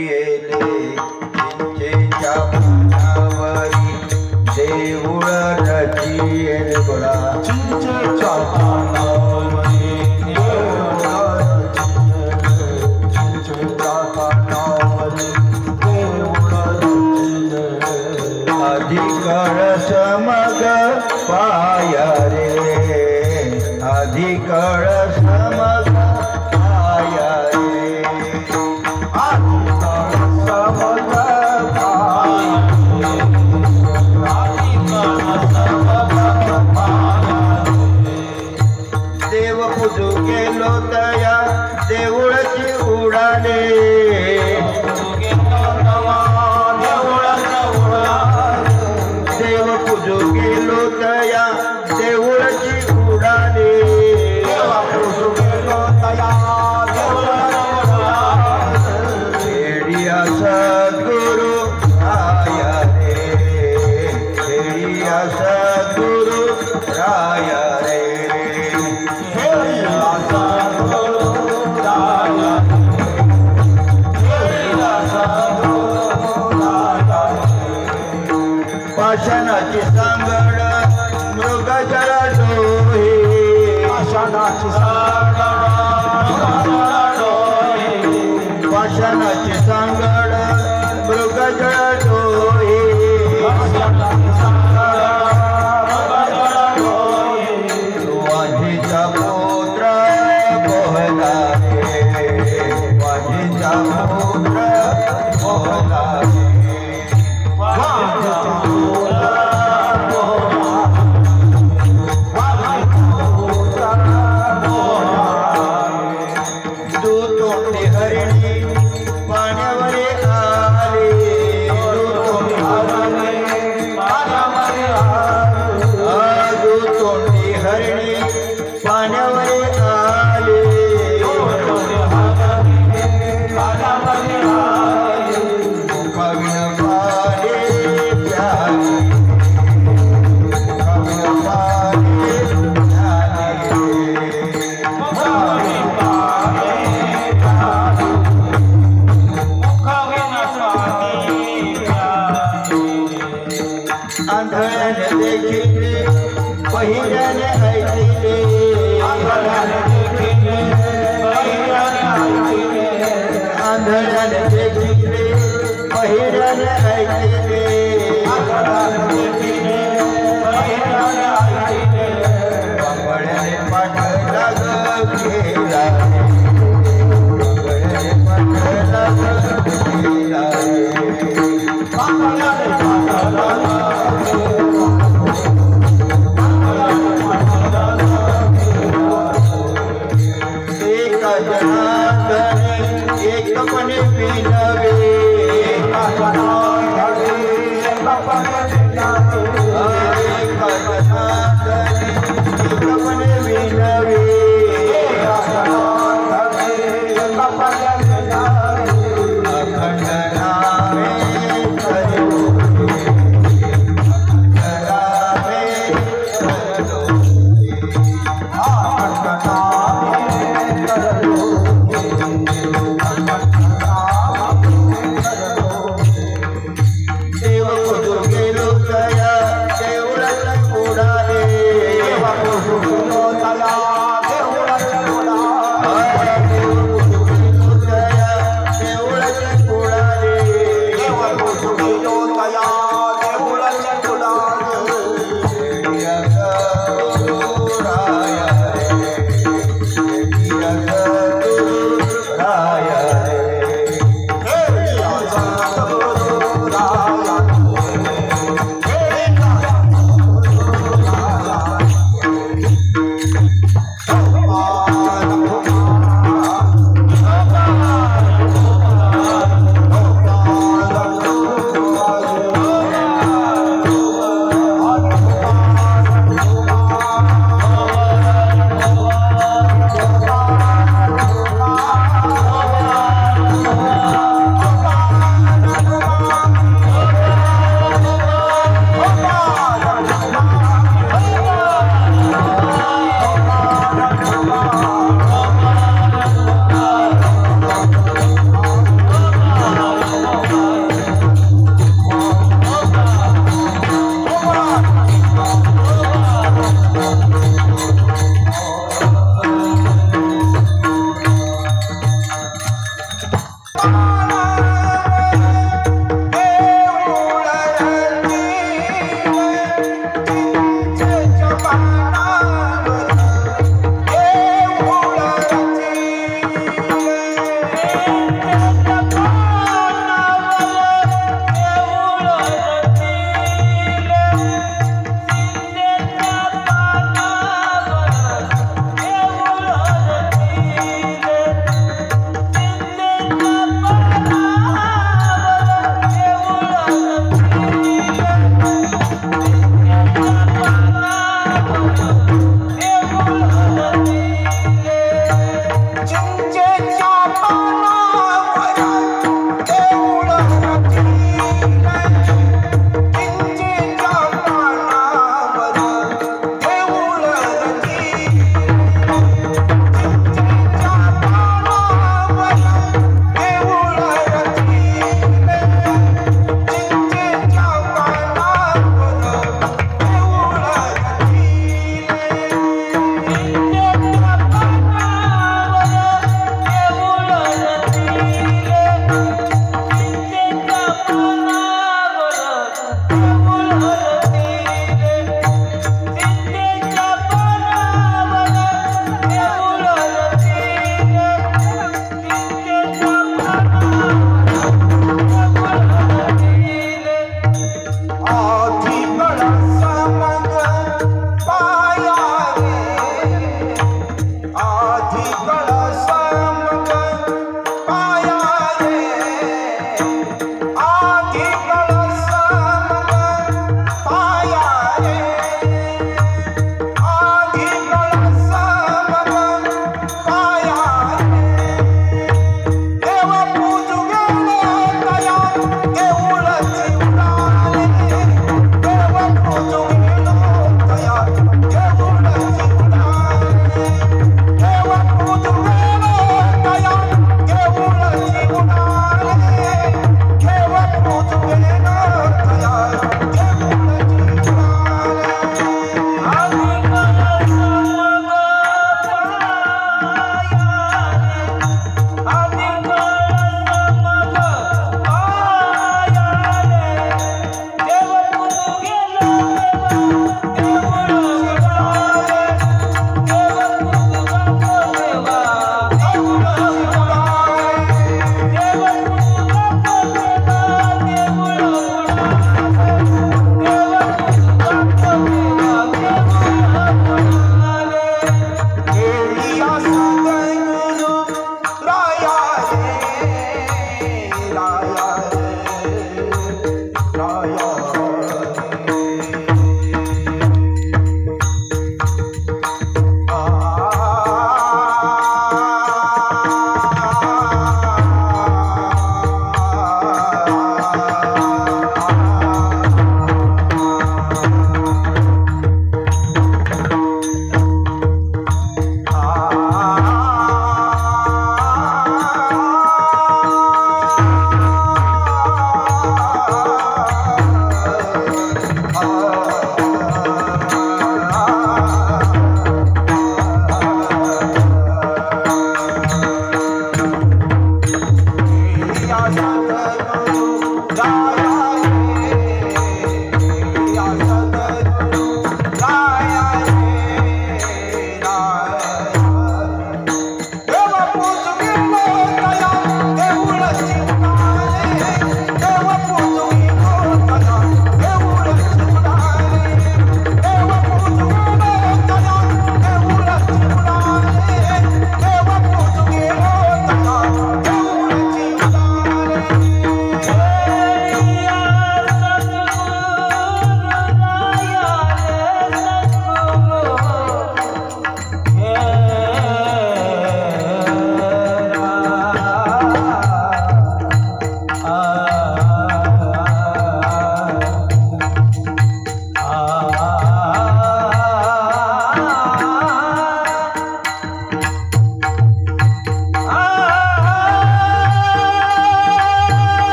येले चिंचेच्या पानावरी देऊळ रचिले बोला चिंचेच्या पानावरी देऊळ रचिले चिंचेच्या पानावरी देऊळ रचिले अधिकळ समग पाय रे अधिकळ समग पाय रे अधिकळ समग पाय देव पूजू गेलो तया देऊळची उडाले देव पूजू गेलो तया देऊळची उडाले खेडिया सद्गुरु राया रे खेडिया सद्गुरु राया रे पाषाणाची सांगड मृगजळ डोहे पाषाणाची पाषाणाची सांगड मृगजळ डोहे वाझीचा पुत्र पोहला रे वाझीचा पुत्र पोहला दूतोंडी हरिणी पाण्यावरे आले दूतोंडी हरिणी पाण्यावरे आले मुखाविण पाले प्याले मुखाविण पाले आंधळ्याने देखिले पहिल्याने ऐकले आंधळ्याने देखिले पहिल्याने ऐकले बांगड्याने पाठला गेला बांगड्याने पाठला गेला एका जनार्दने एकपणे विनवे एका जनार्दने एकपणे विनवे अखंड नामे करो नामे करो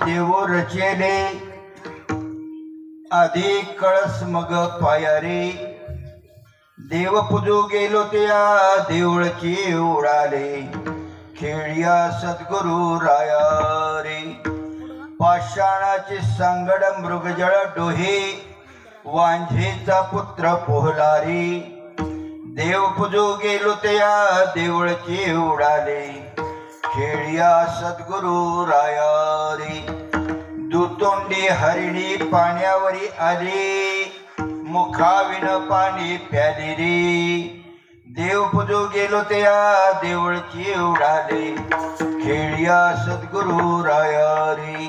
देव रचेले आधी कळस मग पाया रे देव पूजू गेलो त्या देवळची उडाले खेळिया सद्गुरु राया रे पाषाणाचे सांगड मृगजळ डोहे वांझेचा पुत्र पोहला रे देव पूजू गेलो त्या देवळची उडाले खेळिया सद्गुरु राया रे दुतोंडी हरिणी पाण्यावरी आली मुखाविन पाणी प्याले रे देव पूजू गेलो त्या देवळची उडाले खेळिया सद्गुरु राया रे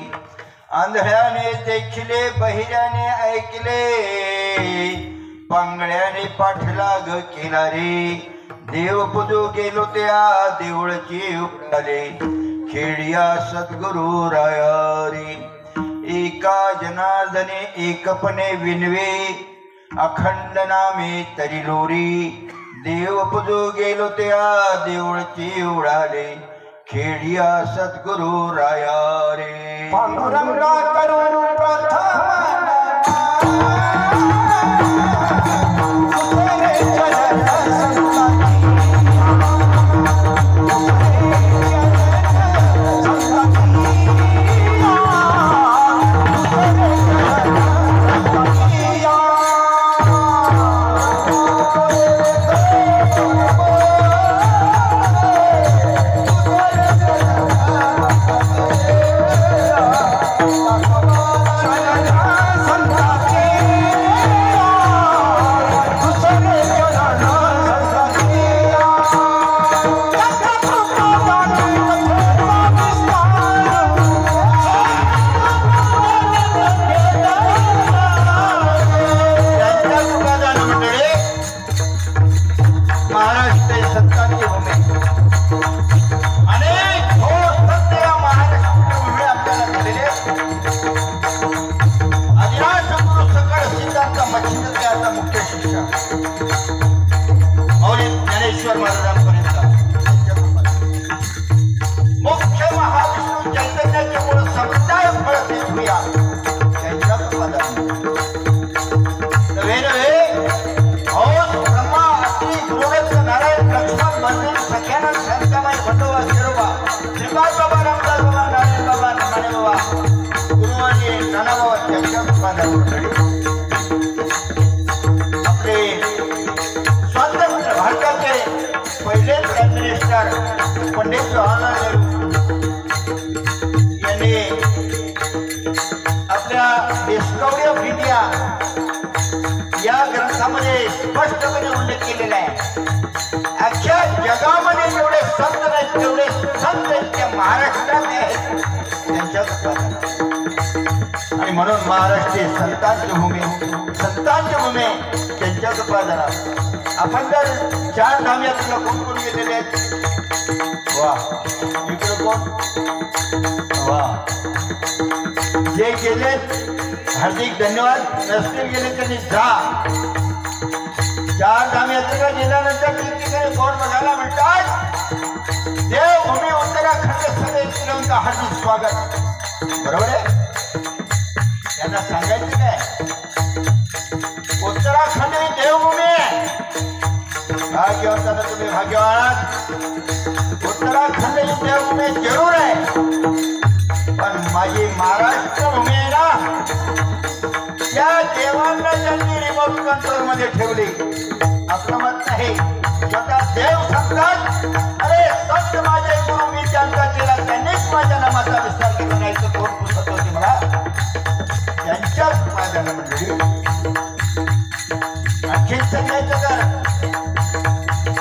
आंधळ्याने देखिले बहिऱ्याने ऐकले पांगळ्याने पाठलाग केला रे देव पूजू गेलो त्या देवळची उडाले खेळिया सद्गुरु राया रे एका जनार्दने एकपणे विनवे अखंड नामे तरी लोरी देव पूजू गेलो त्या देवळची उडाले खेळिया सद्गुरु राया रे पांडुरंगा करून मुख्य महाविष्णू चैतन्याचे मूळ समुदाय फळ देऊया त्यांच्या नव्हे नव्हे ब्रह्मा अग्नी गुरुदत्त नारायण लक्ष्मण बंधू सख्यानंद शांताबाई खंडोबा शिरोबा श्रीपाद बाबा रामदास बाबा नारायण बाबा नाणे बाबा गुरुवारी नाना बाबा त्यांच्या आपले स्वातंत्र्य भारताचे पहिले प्राईम मिनिस्टर पंडित जवाहरलाल नेहरू यांनी आपल्या डिस्कवरी ऑफ इंडिया या ग्रंथामध्ये स्पष्टपणे उल्लेख केलेला आहे अख्ख्या जगामध्ये जेवढे संत आहेत तेवढे संत त्या महाराष्ट्रात आहेत त्यांच्याच आणि म्हणून महाराष्ट्र संतांची भूमी त्यांच्याच उत्पादनात आपण जर 4 धाम यात्रेला कोण कोण गेलेले आहेत वा इकडे कोण वा जे गेले हार्दिक धन्यवाद नसतील गेले त्यांनी जा 4 धाम यात्रेला गेल्यानंतर ठिकठिकाणी बोर्ड बघायला म्हणतात देवभूमी उत्तराखंड सदैव हार्दिक स्वागत बरोबर आहे त्यांना सांगायचं काय उत्तराखंड ही देवभूमी आहे भाग्यवंताना तुम्ही भाग्यवान उत्तराखंड ही देवभूमी जरूर आहे पण माझी महाराष्ट्र भूमी आहे ना त्या देवांना त्यांनी रिमोट कंट्रोल मध्ये ठेवली आपलं मत नाही स्वतः देव सांगतात अरे संत माझे गुरु मी त्यांचा केला त्यांनीच माझ्या नामाचा विस्तार केला नाही तर कोण पुसत होते मला त्यांच्याच माझ्या मंडळी आणखी सांगायचं तर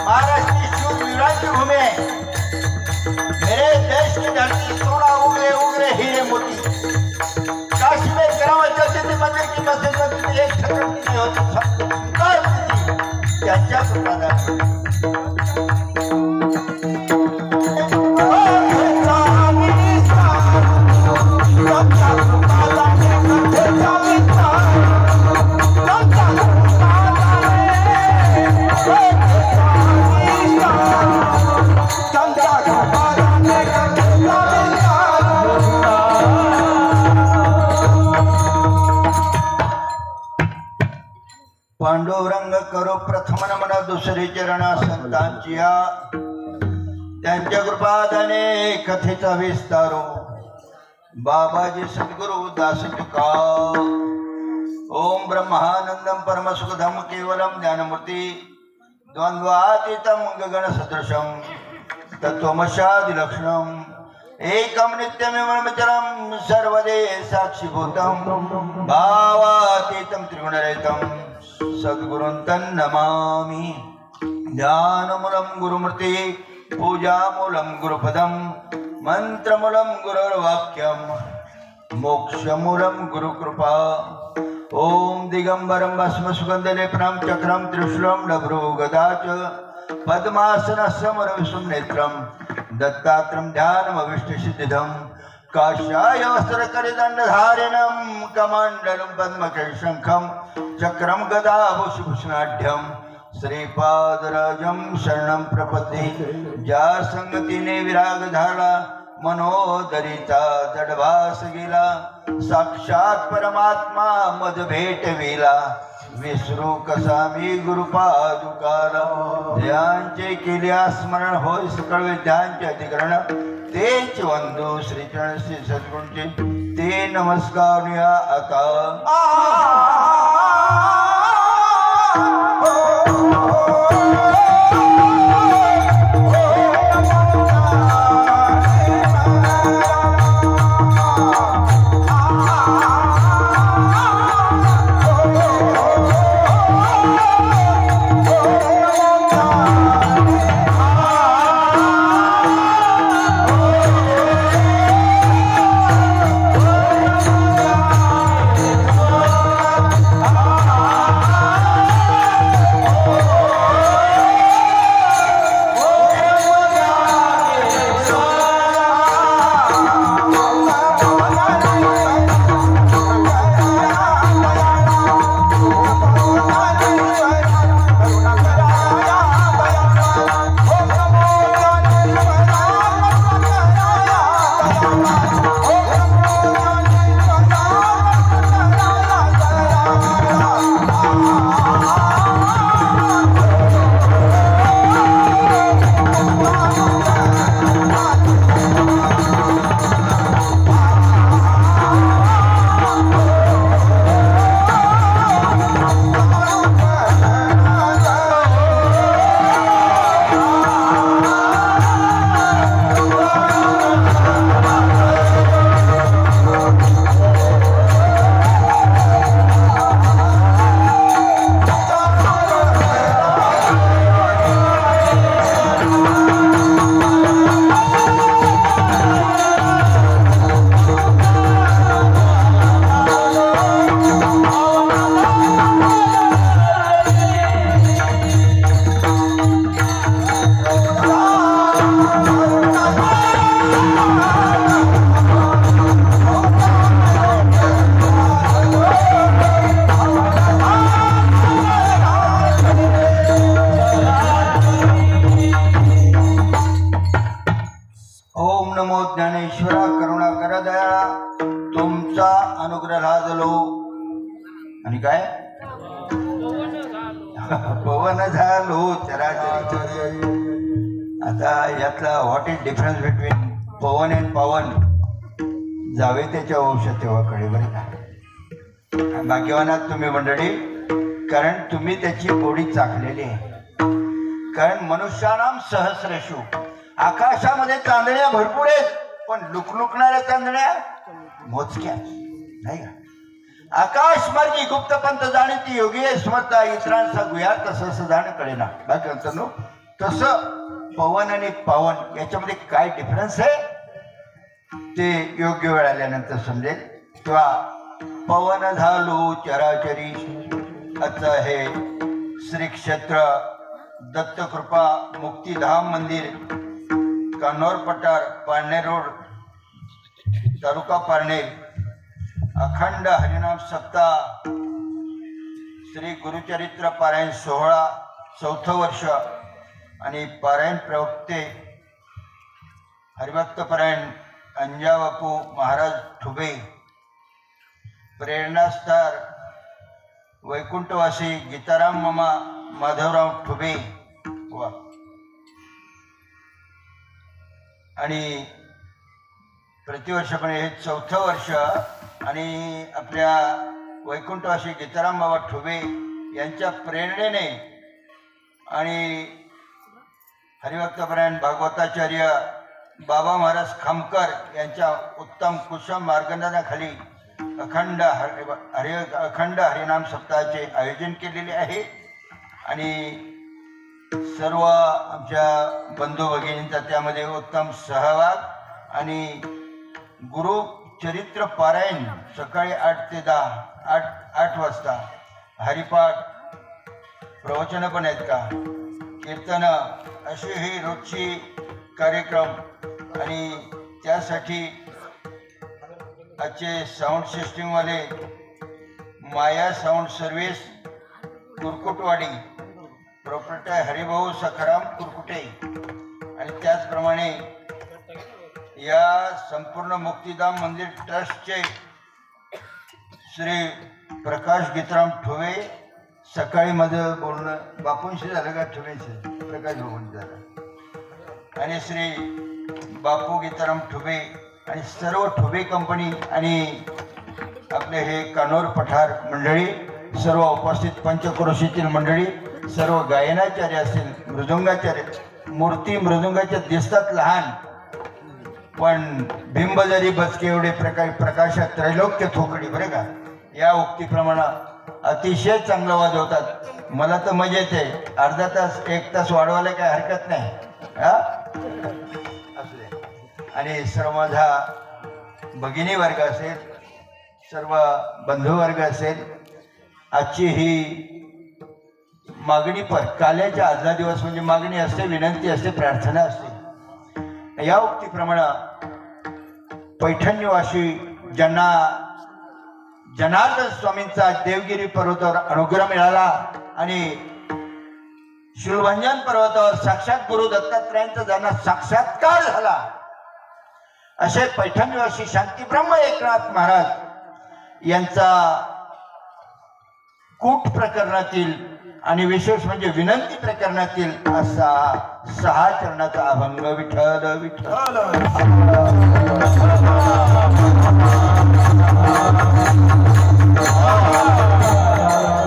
महाराष्ट्र की शूरवीरांची भूमी है मेरे देश की धरती सोना उगरे उगरे हीरे मोती काशी में गिरावट चलती थी मंदिर की मस्जिद में एक छत्रपति नहीं होती सबको चिंकार थी त्यांच्या सुखादा Thank you. दुसरे चरण संतांची या त्यांच्या कृपादाने कथेचा विस्तारो बाबाजी सद्गुरु दास तुका ओम ब्रह्मानंदम परमसुखदम केवलम ज्ञानमूर्ती द्वंद्वातीतम गगन सदृशम तत्वमशादिलक्षणम एकम नित्यमेवमचरम सर्वदे साक्षीभूतम भावातीतम त्रिगुणरहितम सद्गुरुं तन्नमामि ध्यानमूलं गुरुमूर्ति पूजामूलं गुरुपदम मंत्रमूलं गुरुर्वाक्यम मोक्षमूलं गुरुकृपा ओम दिगंबरं भस्म सुगंधलेपनं चक्रं त्रिशूलं डभ्रो गदा च पद्मासनस्यमरविष्णुं नेत्रं दत्तात्रं ध्यानमविष्टसिद्धिदं काषाय वस्त्रकरदण्डधारिणं कमण्डलं पद्मकेशशङ्खं चक्रं गदाभूषभूषणाढ्यं श्रीपादराजं शरणं प्रपद्ये ज्या संगतीने विराग झाला मनोदरिता जडभास गेला साक्षात परमात्मा मद भेटविला विसरू कसा मी गुरुपादुकाला ध्यांचे केल्या स्मरण होय सकळ विद्यांचे अधिकरण तेच वंदू श्रीचरण श्री सद्गुरूंचे ते नमस्कार आता आणि काय पवन झालो चराचरी आता यातला what is difference between Pawan and Pawan जावे त्याच्या औषध तेव्हा कळे बरं का भाग्यवानात तुम्ही मंडळी कारण तुम्ही त्याची गोडी चाखलेली आहे कारण मनुष्यानाम सहस्रेषु आकाशामध्ये चांदण्या भरपूर आहेत पण लुकलुकणाऱ्या चांदण्या मोजक्या नाही का आकाश मार्गी गुप्त पंत जाणीती योगी स्मरता इतरांचा गुया तसं जाण कळेना बाकी तसं पवन आणि पावन याच्यामध्ये काय डिफरन्स आहे ते योग्य वेळ आल्यानंतर समजेल किंवा पवन झालो चराचरी आता हे श्री क्षेत्र दत्तकृपा मुक्तिधाम मंदिर कान्होर पठार पारनेर रोड तालुका पारनेर अखंड हरिनाम सप्ताह श्री गुरुचरित्र पारायण सोहळा 4थं वर्ष आणि पारायण प्रवक्ते हरिभक्तपरायण अंजाबापू महाराज ठुबे प्रेरणास्थार वैकुंठवासी गीताराम मामा माधवराव ठुबे वा आणि प्रतिवर्षपणे हे 4थं वर्ष आणि आपल्या वैकुंठवासी गीताराम बाबा ठुबे यांच्या प्रेरणेने आणि हरिभक्तपरायण भागवताचार्य बाबा महाराज खामकर यांच्या उत्तम कुशल मार्गदर्शनाखाली अखंड हरिनाम सप्ताहाचे आयोजन केलेले आहे आणि सर्व आमच्या बंधू भगिनींचा त्यामध्ये उत्तम सहभाग आणि गुरु चरित्र पारायण सकाळी 8 ते 10 8 वाजता हरिपाठ प्रवचनं पण आहेत का कीर्तनं असे हे रोजची कार्यक्रम आणि त्यासाठी आजचे साऊंड सिस्टीमवाले Maya sound service Kurkutwadi proprietor Haribhau Sakharam Kurkute आणि त्याचप्रमाणे या संपूर्ण मुक्तिधाम मंदिर ट्रस्टचे श्री प्रकाश गीताराम ठुबे सकाळी माझं बोलणं बापूंशी झालं का ठुबेशी प्रकाश भाऊंशी झालं आणि श्री बापू गीताराम ठुबे आणि सर्व ठुबे कंपनी आणि आपले हे कानोर पठार मंडळी सर्व उपस्थित पंचक्रोशीतील मंडळी सर्व गायनाचार्य असतील मृदुंगाचार्य मूर्ती मृदुंगाच्या दिसतात लहान पण बिंब जरी बचके एवढे प्रकाशात त्रैलोक्य थोकडी बरं का या उक्तीप्रमाणे अतिशय चांगलं वाजवतात मला तर मजा येते अर्धा तास 1 तास वाढवायला काही हरकत नाही हा असू दे आणि सर्व माझा भगिनी वर्ग असेल सर्व बंधू वर्ग असेल आजची ही मागणी पर काल्याच्या आजला दिवस म्हणजे मागणी असते विनंती असते प्रार्थना असते या उक्तीप्रमाणे पैठणनिवासी ज्यांना जनार्दन स्वामींचा देवगिरी पर्वतावर अनुग्रह मिळाला आणि शिवभंजन पर्वतावर साक्षात गुरु दत्तात्रयांचा ज्यांना साक्षात्कार झाला असे पैठणनिवासी शांतीब्रह्म एकनाथ महाराज यांचा कूट प्रकरणातील आणि विशेष म्हणजे विनंती प्रकरणातील असा 6 चरणाचा अभंग विठ्ठल विठ्ठल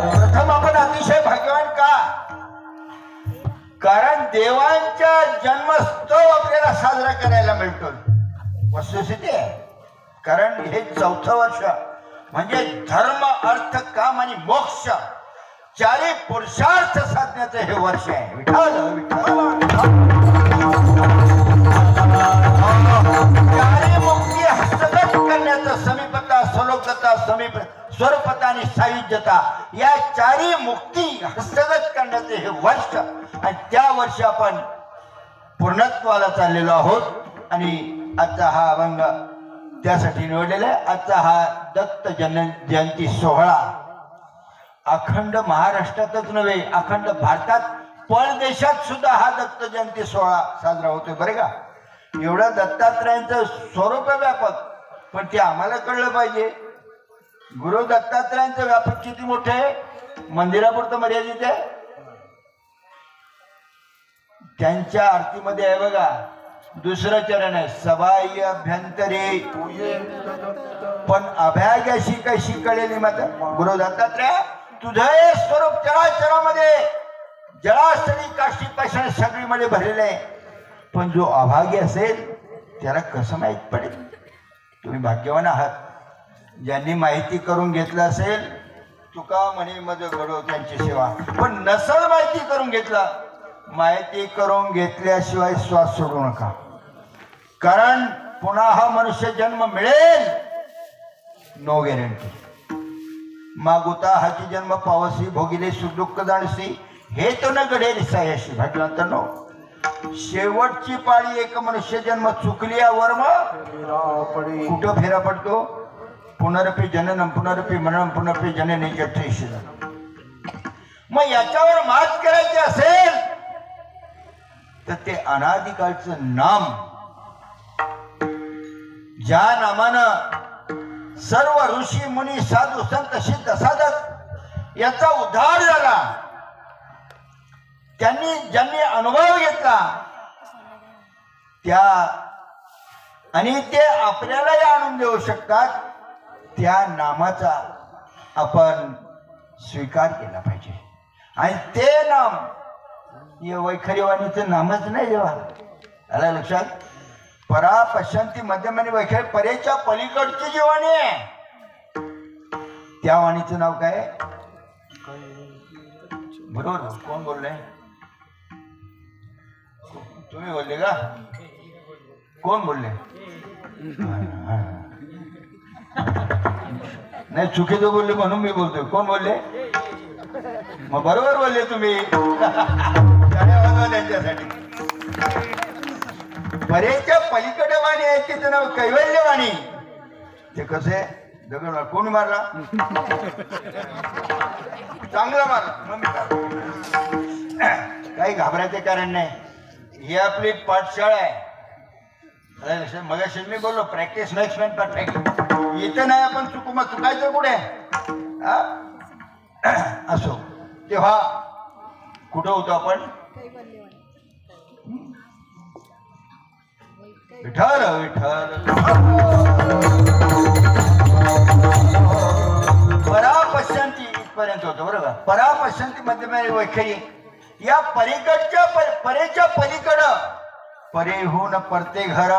प्रथम आपण अतिशय भाग्यवान का कारण देवांच्या जन्मोत्सव आपल्याला साजरा करायला मिळतो वस्तुस्थिती आहे कारण हे 4थं वर्ष म्हणजे धर्म अर्थ काम आणि मोक्ष 4 पुरुषार्थ साधण्याचं हे वर्ष आहे विठ्ठल विठ्ठल 4 मुक्ती हस्तगत करण्याचं समीपता सलोकता समीप स्वरूपता आणि सायुज्यता या 4 मुक्ती हस्तगत करण्याचे हे वर्ष आणि त्या वर्षी आपण पूर्णत्वाला चाललेलो आहोत आणि आजचा हा अभंग त्यासाठी निवडलेला आहे आजचा हा दत्त जयंती सोहळा अखंड महाराष्ट्रातच नव्हे अखंड भारतात परदेशात सुद्धा हा दत्त जयंती सोहळा साजरा होतोय बरे का एवढं दत्तात्रयांचं स्वरूप व्यापक पण ते आम्हाला कळलं पाहिजे गुरु दत्तात्रयांचं व्यापक किती मोठे आहे मंदिरापुरतं मर्यादित आहे त्यांच्या आरतीमध्ये आहे बघा दुसरं चरण आहे सबाई अभ्यंतरे पण अभ्याग्याशी कशी कळेली माता गुरु दत्तात्रय तुझं हे स्वरूप चराचरामध्ये जळास्थळी काष्टी पाषाण सगळीमध्ये भरलेलं आहे पण जो अभागी असेल त्याला कसं माहीत पडेल तुम्ही भाग्यवान आहात ज्यांनी माहिती करून घेतलं असेल तुका म्हणे मज घडो त्यांची सेवा पण नसल माहिती करून घेतला माहिती करून घेतल्याशिवाय श्वास सोडू नका कारण पुन्हा हा मनुष्य जन्म मिळेल नो गॅरंटी मागुता हाची जन्म पावसी भोगिले सुदुःख जाणसी हे तो न घडेल सायाशी भाग्यवंतांनो शेवटची पाळी एक मनुष्य जन्म चुकली वर्म कुठं फेरा पडतो पुनरपी जननम पुनरपी मननम पुनरपी जननी जठ्ठेशी मग याच्यावर मात करायची असेल तर ते अनादिकाळचं नाम ज्या नामानं सर्व ऋषी मुनी साधू संत सिद्ध साधक याचा उद्धार झाला ज्यांनी अनुभव घेतला त्या आणि ते आपल्यालाही आणून देऊ शकतात त्या नामाचा आपण स्वीकार केला पाहिजे. आणि ते नाम हे वैखरीवाणीचं नामच नाही जेव्हा आला लक्षात. परा पश्चंती मध्यम आणि वैखरी परेच्या पलीकडची जी वाणी आहे त्या वाणीचं नाव काय? बरोबर कोण बोलले? तुम्ही बोलले का? कोण बोलले? नाही चुकीचं बोलले म्हणून मी बोलतोय. कोण बोलले? मग बरोबर बोलले तुम्ही. त्यांच्यासाठी परेच्या पलीकडे वाणी आहे तिचं नाव कैवल्य वाणी. ते कसे दगड कोण मारला? चांगला मारला मग मी काही घाबरायचे कारण नाही. ही आपली पाठशाळा आहे. मगाशी मी बोललो प्रॅक्टिस मेक्स मॅन परफेक्ट. इथं नाही आपण चुकायचं कुठे असो. तेव्हा कुठं होतो आपण? विठ्ठल विठ्ठल परापश्चंती इथपर्यंत होतो बरोबर. परापश्चंती मध्ये वैखरी या पलीकडच्या परेच्या पलीकडं परेहून परते घर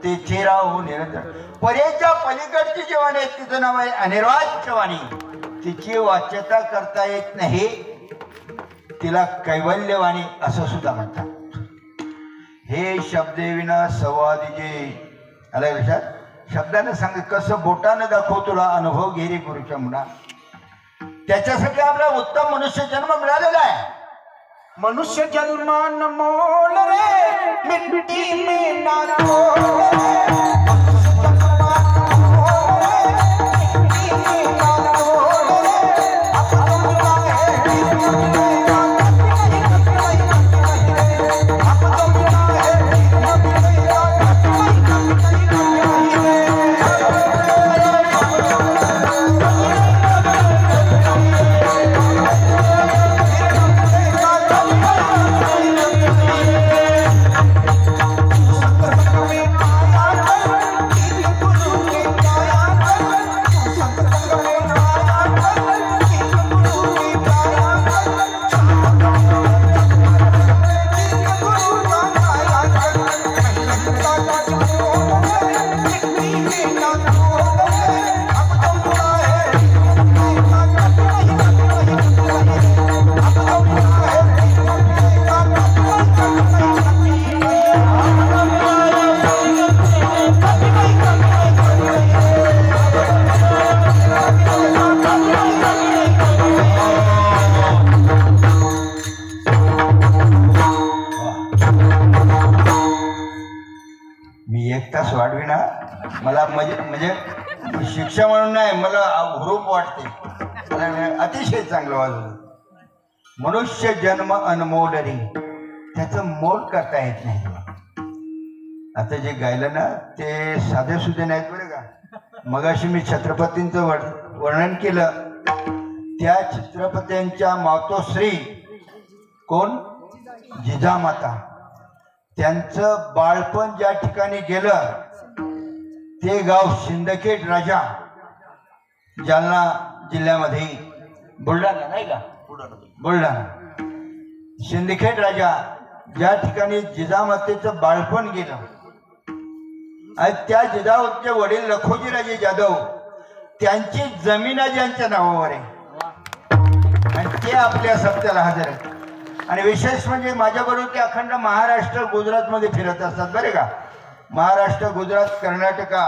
ते चेराहू निरंतर. परेच्या पलीकडची जी वाणी आहे तिचं नाव आहे अनिर्वाच्य वाणी. तिची वाच्यता करता येत नाही तिला कैवल्यवाणी असं सुद्धा म्हणतात. हे शब्देविना संवादिजे आला लक्षात. शब्दानं सांग कसं बोटानं दाखव तुला अनुभव घेरी गुरुच्या मुला. त्याच्यासाठी आपला उत्तम मनुष्य जन्म मिळालेला आहे. मनुष्य जन्म अनमोल रे मिट्टी में ना तोल. वाढविना मला म्हणजे शिक्षा म्हणून नाही मला हुरूप वाटते. अतिशय चांगलं वाजवलं. मनुष्य जन्म अनमोल रे त्याचं मोल करता येत नाही. आता जे गायलं ना ते साधे सुधे नाहीत बरं का. मगाशी मी छत्रपतींचं वर्णन केलं. त्या छत्रपतींच्या मातोश्री कोण? जिजामाता. त्यांचं बाळपण ज्या ठिकाणी गेलं ते गाव सिंदखेड राजा जालना जिल्ह्यामध्ये बुलढाणा नाही का बुलढाणा. सिंदखेड राजा ज्या ठिकाणी जिजामातेचं बाळपण गेलं आणि त्या जिजामातेचे वडील लखोजीराजे जाधव त्यांची जमीन ज्यांच्या नावावर आहे आणि ते आपल्या सत्याला हजर आहेत. आणि विशेष म्हणजे माझ्याबरोबर ते अखंड महाराष्ट्र गुजरातमध्ये फिरत असतात बरे का. महाराष्ट्र गुजरात कर्नाटका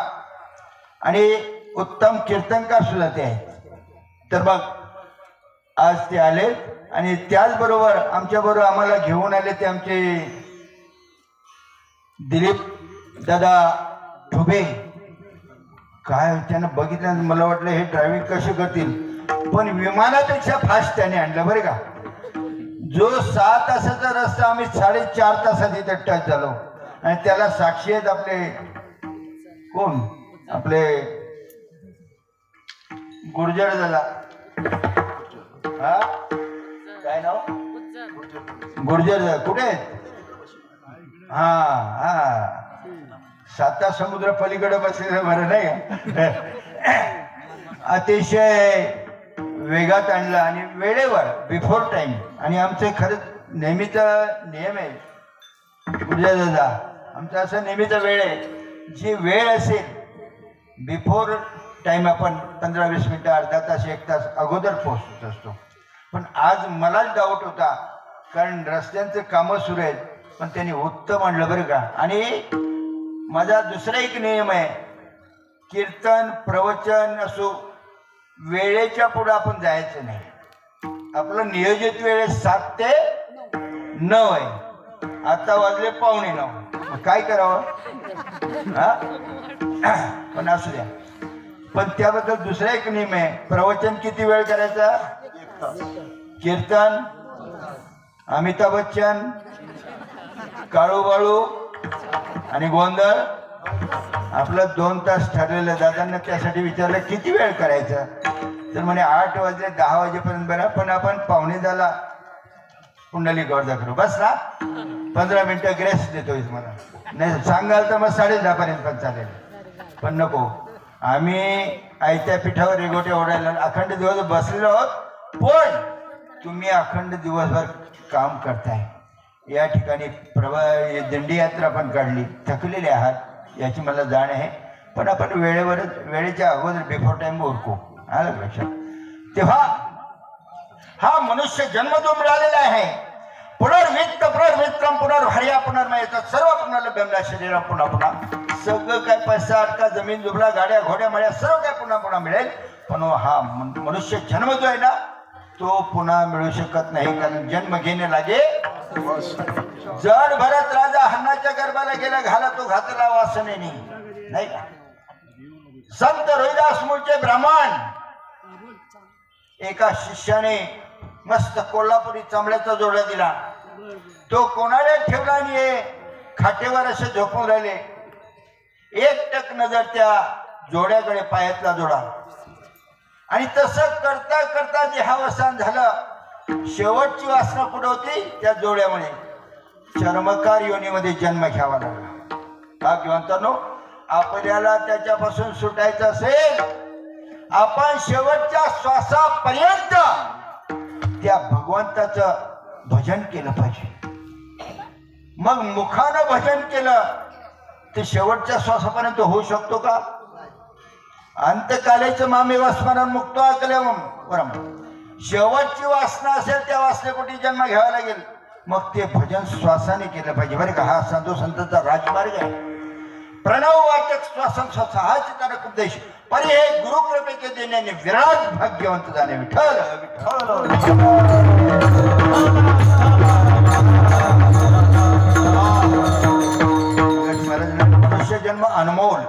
आणि उत्तम कीर्तनकार सुद्धा ते आहेत. तर बघ आज ते आले आणि त्याचबरोबर आमच्याबरोबर आम्हाला घेऊन आले ते आमचे दिलीप दादा ठुबे. काय त्यानं बघितलं मला वाटलं हे ड्रायव्हिंग कसे करतील पण विमानापेक्षा फास्ट त्याने आणलं बरे का. जो 6 तासाचा रस्ता आम्ही 4.5 तासात इथे टच झालो. आणि त्याला साक्षी आहेत आपले कोण आपले गुर्जर दादा. हा काय नाव? गुर्जर कुठे आहेत? हा हा, साता समुद्र पलीकडे बसलेलं बरं नाही का? अतिशय वेगात आणलं आणि वेळेवर, बिफोर टाइम. आणि आमचं खरंच नेहमीचा नियम आहे गुर्जर दादा, आमचा असा नेहमीचा वेळ आहे, जी वेळ असेल बिफोर टाइम आपण 15-20 मिनिटं, अर्धा तास, 1 तास अगोदर पोहोचत असतो. पण आज मलाच डाऊट होता, कारण रस्त्यांचं कामं सुरू आहेत, पण त्यांनी उत्तम आणलं बरं का. आणि माझा दुसरा एक नियम आहे, कीर्तन प्रवचन असो, वेळेच्या पुढं आपण जायचं नाही. आपलं नियोजित वेळ 7 ते 9 आहे. आता वाजले 8:45. काय करावं हा? पण असू द्या. पण त्याबद्दल दुसरा एक नियम आहे, प्रवचन किती वेळ करायचा? 1 तास. कीर्तन, अमिताभ बच्चन, काळूबाळू आणि गोंधळ आपलं 2 तास ठरलेलं. दादांना त्यासाठी विचारलं किती वेळ करायचा, तर म्हणे 8 वाजले 10 वाजेपर्यंत बरं, पण आपण 9:45 पुंडलिकावर करू. बस ना, 15 मिनिटं ग्रेस देतोय मला. नाही सांगाल तर मग 10:30 पर्यंत पण चालेल, पण नको. आम्ही आयत्या पिठावर रेगोटे ओढायला अखंड दिवस बसलेलो आहोत, पण तुम्ही अखंड दिवसभर काम करताय. या ठिकाणी दिंडी यात्रा पण काढली, थकलेले आहात याची मला जाण आहे, पण आपण वेळेवरच, वेळेच्या अगोदर बिफोर टाइम उरकू. आलं लक्षात? तेव्हा हा मनुष्य जन्म जो मिळालेला आहे, पुनर्वित्त पुनर्विक्रम पुनर्हर्या पुनर्मयत सर्व पुनर्लभ्यमला शरीर पुन्हा पुन्हा, सगळं काय पैसा अटका, जमीन जुबला, गाड्या घोड्या मळ्या सर्व काय पुन्हा पुन्हा मिळेल. पण हा मनुष्य जन्म जो आहे ना, तो पुन्हा मिळू शकत नाही, कारण जन्म घेणे लागे. जड भरत राजा हन्नाच्या गर्भाला गेला, घाला तो घातला वासनेने, नाही का? संत रोहिदास मूळचे ब्राह्मण, एका शिष्याने मस्त कोल्हापुरी चांबड्याचा जोडा दिला. तो कोणाला ठेवला आणि खाटेवर असे झोपून राहिले. एकटक नजर त्या जोड्याकडे, पायातला जोडा. आणि तसं करता करता देहावसान झालं. शेवटची वासना कुठं होती? त्या जोड्यामुळे चर्मकार योनीमध्ये जन्म घ्यावा लागला. भाग्यवंतांनो, आपल्याला त्याच्यापासून सुटायचं असेल, आपण शेवटच्या श्वासापर्यंत त्या भगवंताचं भजन केलं पाहिजे. मग मुखानं भजन केलं ते शेवटच्या श्वासापर्यंत होऊ शकतो का? अंतकालेचं मामेवा स्मरण मुक्त अकलेवम परम. शेवटची वासना असेल त्या वासनेपोटी जन्म घ्यावा लागेल. मग ते भजन श्वासाने केलं पाहिजे बरं का. हा साधू संतांचा राजमार्ग आहे. प्रणव वाचक श्वासन श्वास हाच त्याला उपदेश. परी हे गुरुकृपेचे देण्याने विराट भाग्यवंत जाणे. विठ्ठल विठ्ठल. मनुष्य जन्म अनमोल,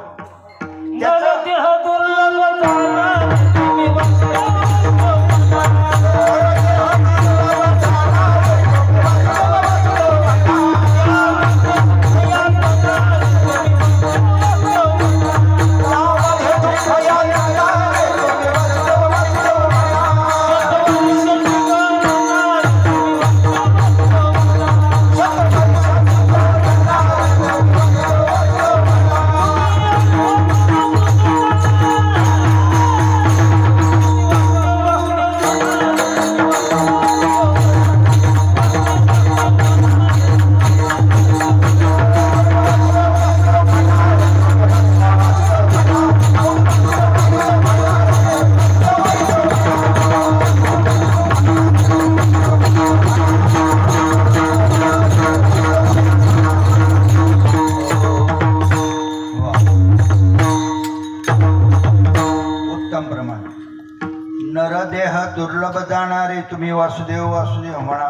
दुर्लभ जाणारे तुम्ही वासुदेव वासुदेव म्हणा.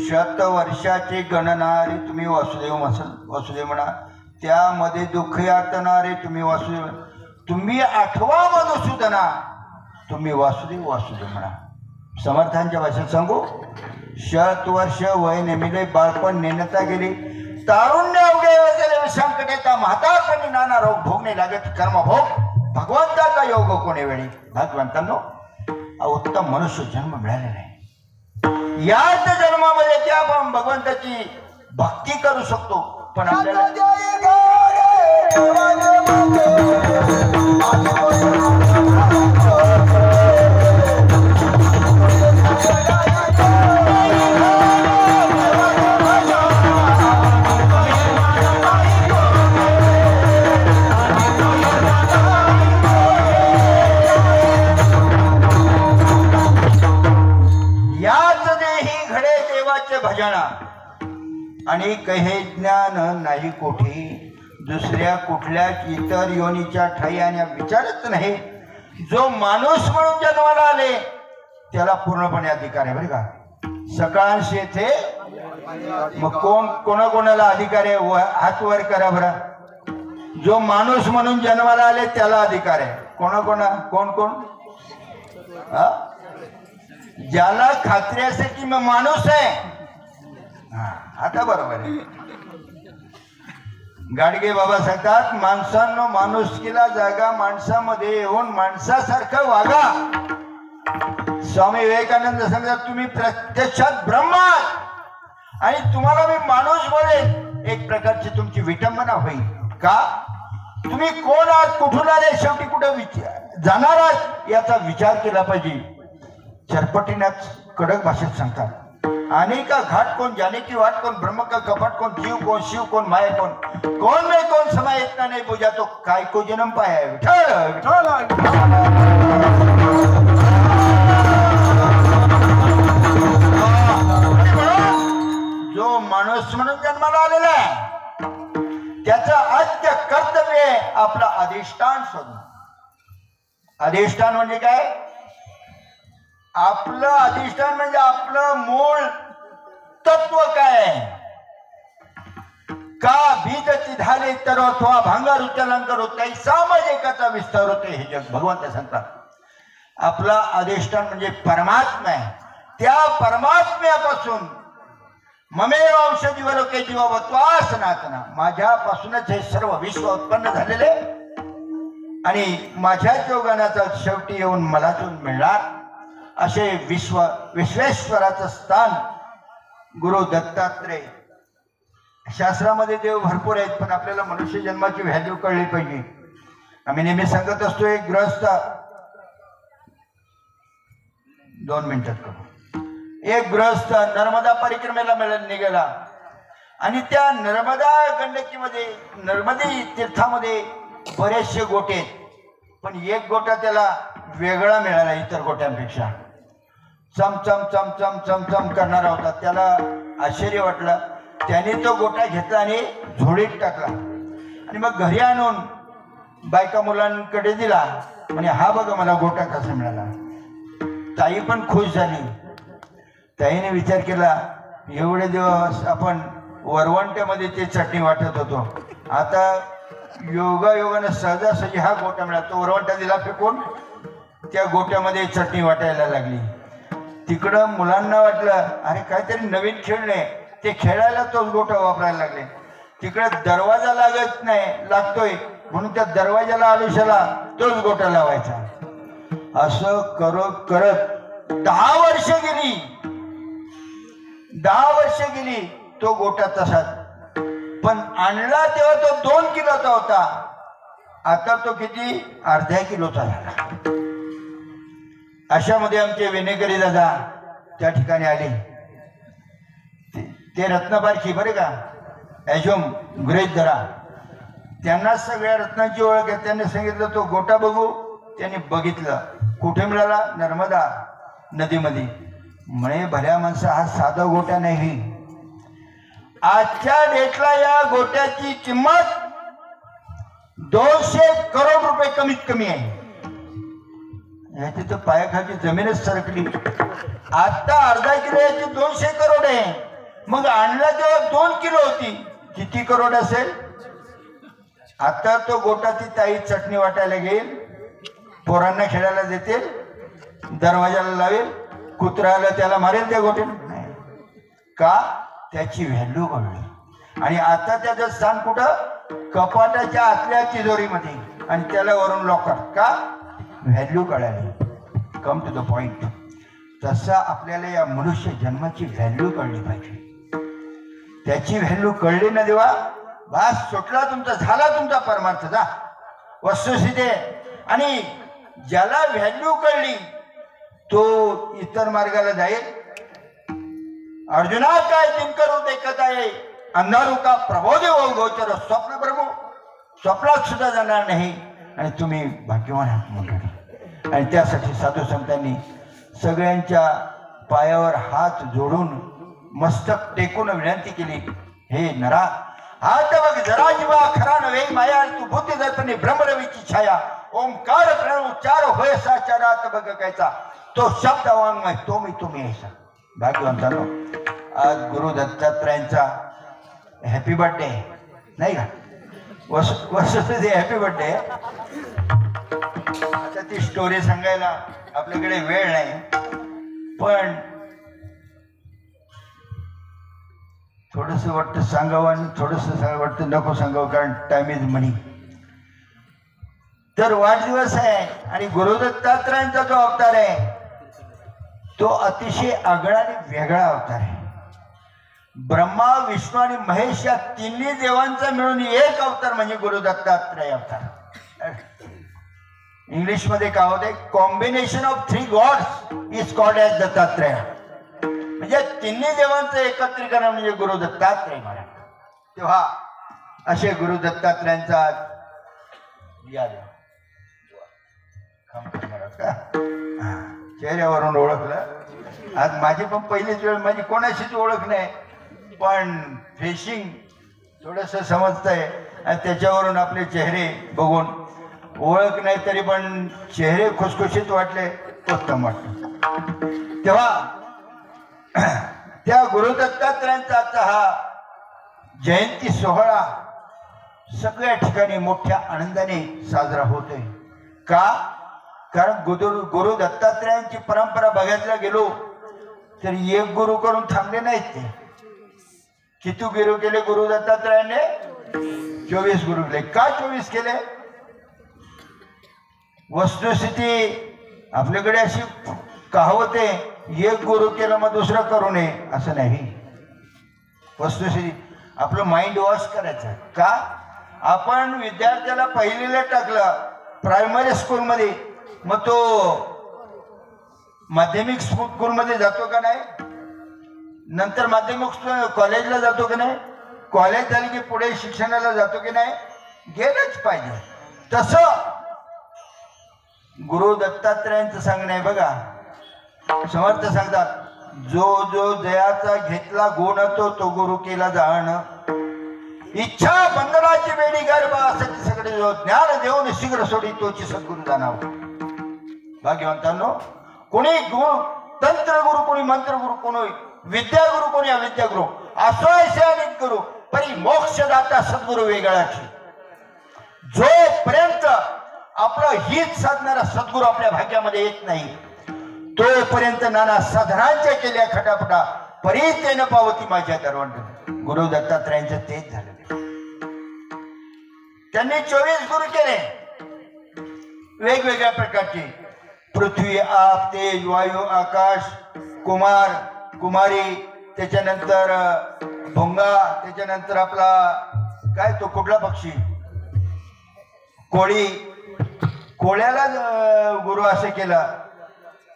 शतवर्षाची गणनारे तुम्ही वासुदेव वासुदेव म्हणा. त्यामध्ये दुःख यातनारे तुम्ही वासुदेव. तुम्ही आठवा मधुसूदना तुम्ही वासुदेव वासुदेव म्हणा. समर्थांच्या भाषेत सांगू, 100 वर्ष वय नेमिले, बाळपण नेणता गेली, तारुण्य अवघे गेले, विषांकटेचा म्हातारपणी नाना रोग भोगणे लागत कर्मभोग भगवंताचा योग कोणे वेळी. भगवंतांनो, उत्तम मनुष्य जन्म मिळालेला आहे. याच जन्मामध्ये त्या आपण भगवंताची भक्ती करू शकतो. पण आपल्याला भजना आणि कहे ज्ञान नाही कोठी दुसऱ्या कुठल्याच इतर योनीच्या ठाई आणि विचारच नाही. जो माणूस म्हणून जन्माला आले त्याला पूर्णपणे अधिकार आहे बरं का. सकाळच येथे मग कोणाकोणाला अधिकार आहे हात वर करा बरं. जो माणूस म्हणून जन्माला आले त्याला अधिकार आहे. कोण ज्याला खात्री असते की मग माणूस आहे. आता बरोबर आहे. गाडगे बाबा सांगतात माणसांनो माणुसकीला जागा माणसामध्ये येऊन माणसासारखं वागा. स्वामी विवेकानंद सांगतात तुम्ही प्रत्यक्षात ब्रह्म आणि तुम्हाला मी माणूस बोलेल. एक प्रकारची तुमची विटंबना होईल. का तुम्ही कोण आहात कुठून आले शेवटी कुठं जाणार आहात याचा विचार केला पाहिजे. चरपटीनाच कडक भाषेत सांगतात आने का घाट कौन जाने की वाट कौन ब्रह्म का कपट कौन जीव कौन शिव कौन माया कौन में कौन समय इतना नहीं बुझा तो काय को जन्म पाया है. जो माणूस म्हणून जन्माला आलेला आहे त्याचं आद्य कर्तव्य आहे आपलं अधिष्ठान शोधणं. अधिष्ठान म्हणजे काय. आपलं अधिष्ठान म्हणजे आपलं मूळ तत्व काय. का बीज तिधाले तर अथवा भांगार उच्चालंकार होत काही सामाजिकाचा विस्तार होते हे जग भगवंत सांगतात. आपला अधिष्ठान म्हणजे परमात्मा आहे. त्या परमात्म्यापासून ममेव अंश जीवलोके जीवत्वा सनातना माझ्यापासूनच हे सर्व विश्व उत्पन्न झालेले आणि माझ्या योगानाचा शेवटी येऊन मलाच मिळणार असे विश्वेश्वराचं स्थान गुरु दत्तात्रय. शास्त्रामध्ये देव भरपूर आहेत पण आपल्याला मनुष्य जन्माची व्हॅल्यू कळली पाहिजे. आम्ही नेहमी सांगत असतो एक गृहस्थ 2 मिनिटात करू. एक गृहस्थ नर्मदा परिक्रमेला निघाला आणि त्या नर्मदा गंडकीमध्ये नर्मदी तीर्थामध्ये बरेचसे गोटे आहेत पण एक गोटा त्याला वेगळा मिळाला इतर गोट्यांपेक्षा. चमचम चमचम चमचम करणारा होता. त्याला आश्चर्य वाटलं. त्याने तो गोटा घेतला आणि झोळीत टाकला आणि मग घरी आणून बायका मुलांकडे दिला. म्हणजे हा बघा मला गोटा कसा मिळाला. ताई पण खुश झाली. ताईने विचार केला एवढे दिवस आपण वरवंट्यामध्ये ते चटणी वाटत होतो आता योगायोगाने सहजासहजी हा गोटा मिळाला. तो वरवंटा दिला फेकून त्या गोट्यामध्ये चटणी वाटायला लागली. तिकडं मुलांना वाटलं अरे काहीतरी नवीन खेळणे ते खेळायला तोच गोटा वापरायला लागले. तिकडे दरवाजा लागत नाही लागतोय म्हणून त्या दरवाजाला आयुष्याला तोच गोटा लावायचा. असं करत 10 वर्ष गेली. 10 वर्ष गेली तो गोटा तसाच. पण आणला तेव्हा तो 2 किलोचा होता. आता तो किती अर्ध्या किलोचा झाला. अशामध्ये आमचे विनेकरी दादा त्या ठिकाणी आले. ते रत्नपारखी बरे का ॲझ्युम गृहीत धरा. त्यांना सगळ्या रत्नांची ओळख आहे. त्यांनी सांगितलं तो गोटा बघू. त्यांनी बघितलं. कुठे मिळाला. नर्मदा नदीमध्ये. म्हणे भल्या माणसा हा साधा गोटा नाही. आजच्या डेटला या गोट्याची किंमत 200 करोड रुपये कमीत कमी आहे. याची तर पायाखाली जमीनच सरकली. आता अर्धा किलो याची 200 करोड आहे. मग आणला तेव्हा 2 किलो होती. किती करोड असेल. आता तो गोटा ती ताई चटणी वाटायला घेईल. पोरांना खेळायला देतील. दरवाजाला लावेल. कुत्र्याला त्याला मारेल त्या गोट्याने. का त्याची व्हॅल्यू कळली. आणि आता त्याचं स्थान कुठं कपाटाच्या आतल्या तिजोरीमध्ये आणि त्याला वरून लॉकर. का व्हॅल्यू कळाली. Come to the point. तसं आपल्याला या मनुष्य जन्माची व्हॅल्यू कळली पाहिजे. त्याची व्हॅल्यू कळली ना देवा, बास सुटला तुमचा, झाला तुमचा परमार्थ. जा वस्तुस्थिती. आणि ज्याला व्हॅल्यू कळली तो इतर मार्गाला जाईल. अर्जुना काय दिनकरू देखत आहे, अंधारू का प्रबोधे होऊ गोचर. स्वप्न प्रभू स्वप्नात सुद्धा जाणार नाही. आणि तुम्ही भाग्यवान आहात मंडळी. आणि त्यासाठी साधू संतांनी सगळ्यांच्या पायावर हात जोडून मस्तक टेकून विनंती केली, हे नरा, हात बघ जरा जीवा खरा नव्हे माया, तू बुद्धी दर्पणी ब्रह्मरवीची छाया. ओंकार प्रणव उच्चार होय साचारात बघ कायचा, तो शब्द वाङ्मय तुम्ही ऐसा. भाग्यवंतांनो, आज गुरु दत्तात्रयांचा हॅपी बर्थडे नाही का? वर्षाचे हॅपी बर्थडे. आता ती स्टोरी सांगायला आपल्याकडे वेळ नाही, पण थोडंसं वाटतं सांगावं आणि थोडंसं वाटतं नको सांगावं, कारण टाइम इज मनी. तर वाढदिवस आहे आणि गुरु दत्तात्रयांचा जो अवतार आहे तो अतिशय आगळा आणि वेगळा अवतार आहे. ब्रह्मा विष्णू आणि महेश या तिन्ही देवांचा मिळून एक अवतार म्हणजे गुरु दत्तात्रय अवतार. इंग्लिश मध्ये काय होते, combination of 3 gods is called as Dattatreya. म्हणजे तिन्ही देवांचं एकत्रीकरण म्हणजे गुरु दत्तात्रय म्हणा. तेव्हा असे गुरु दत्तात्रयांचा या चेहऱ्यावरून ओळखलं. आज माझी पण पहिलीच वेळ, माझी कोणाशीच ओळख नाही, पण फेशिंग थोडंसं समजतंय आणि त्याच्यावरून आपले चेहरे बघून ओळख नाही तरी पण चेहरे खुसखुशीत वाटले, उत्तम वाटलं. तेव्हा त्या गुरु दत्तात्रयांचा आजचा हा जयंती सोहळा सगळ्या ठिकाणी मोठ्या आनंदाने साजरा होतोय. का? कारण गुरु दत्तात्रयांची परंपरा बघायला गेलो तर एक गुरु करून थांबले नाहीत ते. किती गुरु केले गुरु दत्तात्रयाने? 24 गुरु केले. का 24 केले? वस्तुस्थिती आपल्याकडे अशी कहावत आहे, एक गुरु केलं मग दुसरं करू नये असं नाही. वस्तुस्थिती आपलं माइंड वॉश करायचं. का? आपण विद्यार्थ्याला पहिलीला टाकलं प्रायमरी स्कूलमध्ये, मग तो माध्यमिक स्कूलमध्ये जातो का नाही? नंतर माध्यमिक कॉलेजला जातो की नाही? कॉलेज झाली की पुढे शिक्षणाला जातो की नाही? गेलंच पाहिजे. तसं गुरु दत्तात्रयांचं सांगणं आहे बघा. समर्थ सांगतात, जो जो जयाचा घेतला गुण तो गुरु केला जाण. इच्छा बंधनाची वेडी गर्भ असं सगळे जो ज्ञान देऊन शीघ्र सोडी तोची सद्गुरु जाणाव. भाग्यवंतांनो, कोणी गुरु तंत्र गुरु, कोणी मंत्र गुरु, कोणी विद्या गुरु, कोणी अविद्या गुरु, असोयसे अनेक गुरु, परी मोक्षदाता सद्गुरु वेगळाची. जोपर्यंत आपलं हित साधणारा सद्गुरु आपल्या भाग्यामध्ये येत नाही तोपर्यंत नाना साधनांच्या केल्या खटापटा परीतेन पावती माझ्या दरवंड. गुरु दत्तात्रयांचं तेच झालं. त्यांनी 24 गुरु केले वेगवेगळ्या प्रकारचे. पृथ्वी, आप, तेज, वायू, आकाश, कुमार, कुमारी, त्याच्यानंतर भोंगा, त्याच्यानंतर आपला काय तो कुठला पक्षी, कोळी. कोळ्याला गुरु असं केलं.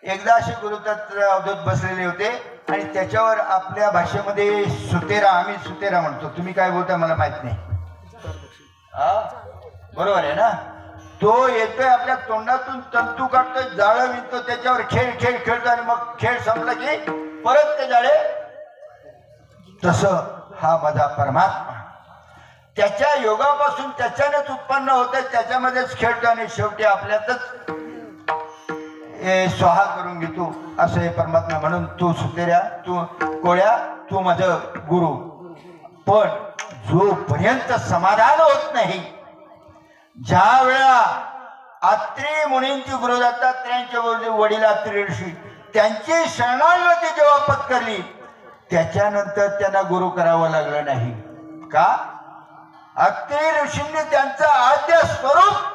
एकदा असे गुरुदत्त अवधूत बसलेले होते आणि त्याच्यावर आपल्या भाषेमध्ये सुतेरा, आम्ही सुतेरा म्हणतो, तुम्ही काय बोलता मला माहित नाही. बरोबर आहे ना? तो येतोय आपल्या तोंडातून तंतू काढतोय, जाळं विणतो, त्याच्यावर खेळ खेळतो आणि मग खेळ संपला की परत ते जाळे. तसं हा माझा परमात्मा त्याच्या योगापासून त्याच्यानेच उत्पन्न होतं, त्याच्यामध्येच खेळतो आणि शेवटी आपल्यातच स्वाहा करून घेतो. असं हे परमात्मा. म्हणून तू सुतेऱ्या, तू कोळ्या, तू माझं गुरु. पण जोपर्यंत समाधान होत नाही, ज्या वेळा अत्री मुनींची गुरु दत्तात्रयांच्या वडील अत्री ऋषी त्यांची शरणागती जेव्हा पत्करली त्याच्यानंतर त्यांना गुरु करावं लागलं नाही. का? अत्री ऋषींनी त्यांचं आद्य स्वरूप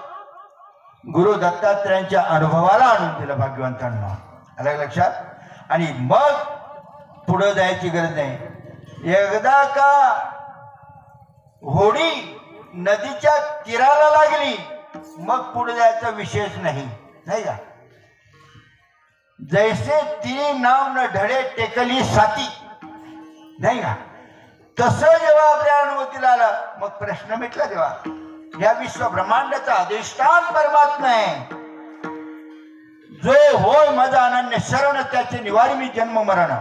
गुरु दत्तात्रयांच्या अनुभवाला आणून दिलं. भाग्यवंतांना आलं लक्षात? आणि मग पुढं जायची गरज नाही. एकदा का होडी नदीच्या तीराला लागली मग पुढे जायचा विषयच नाही, नाही का. जैसे ती नाव न ढळे टेकली साती, नाही का. तसं जेव्हा आपल्या अनुभूतीला आलं मग प्रश्न मिटला. तेव्हा या विश्व ब्रह्मांडाचा अधिष्ठान परमात्मा आहे, जो होय माझा अनन्य शरण, त्याचे निवारी मी जन्म मरण.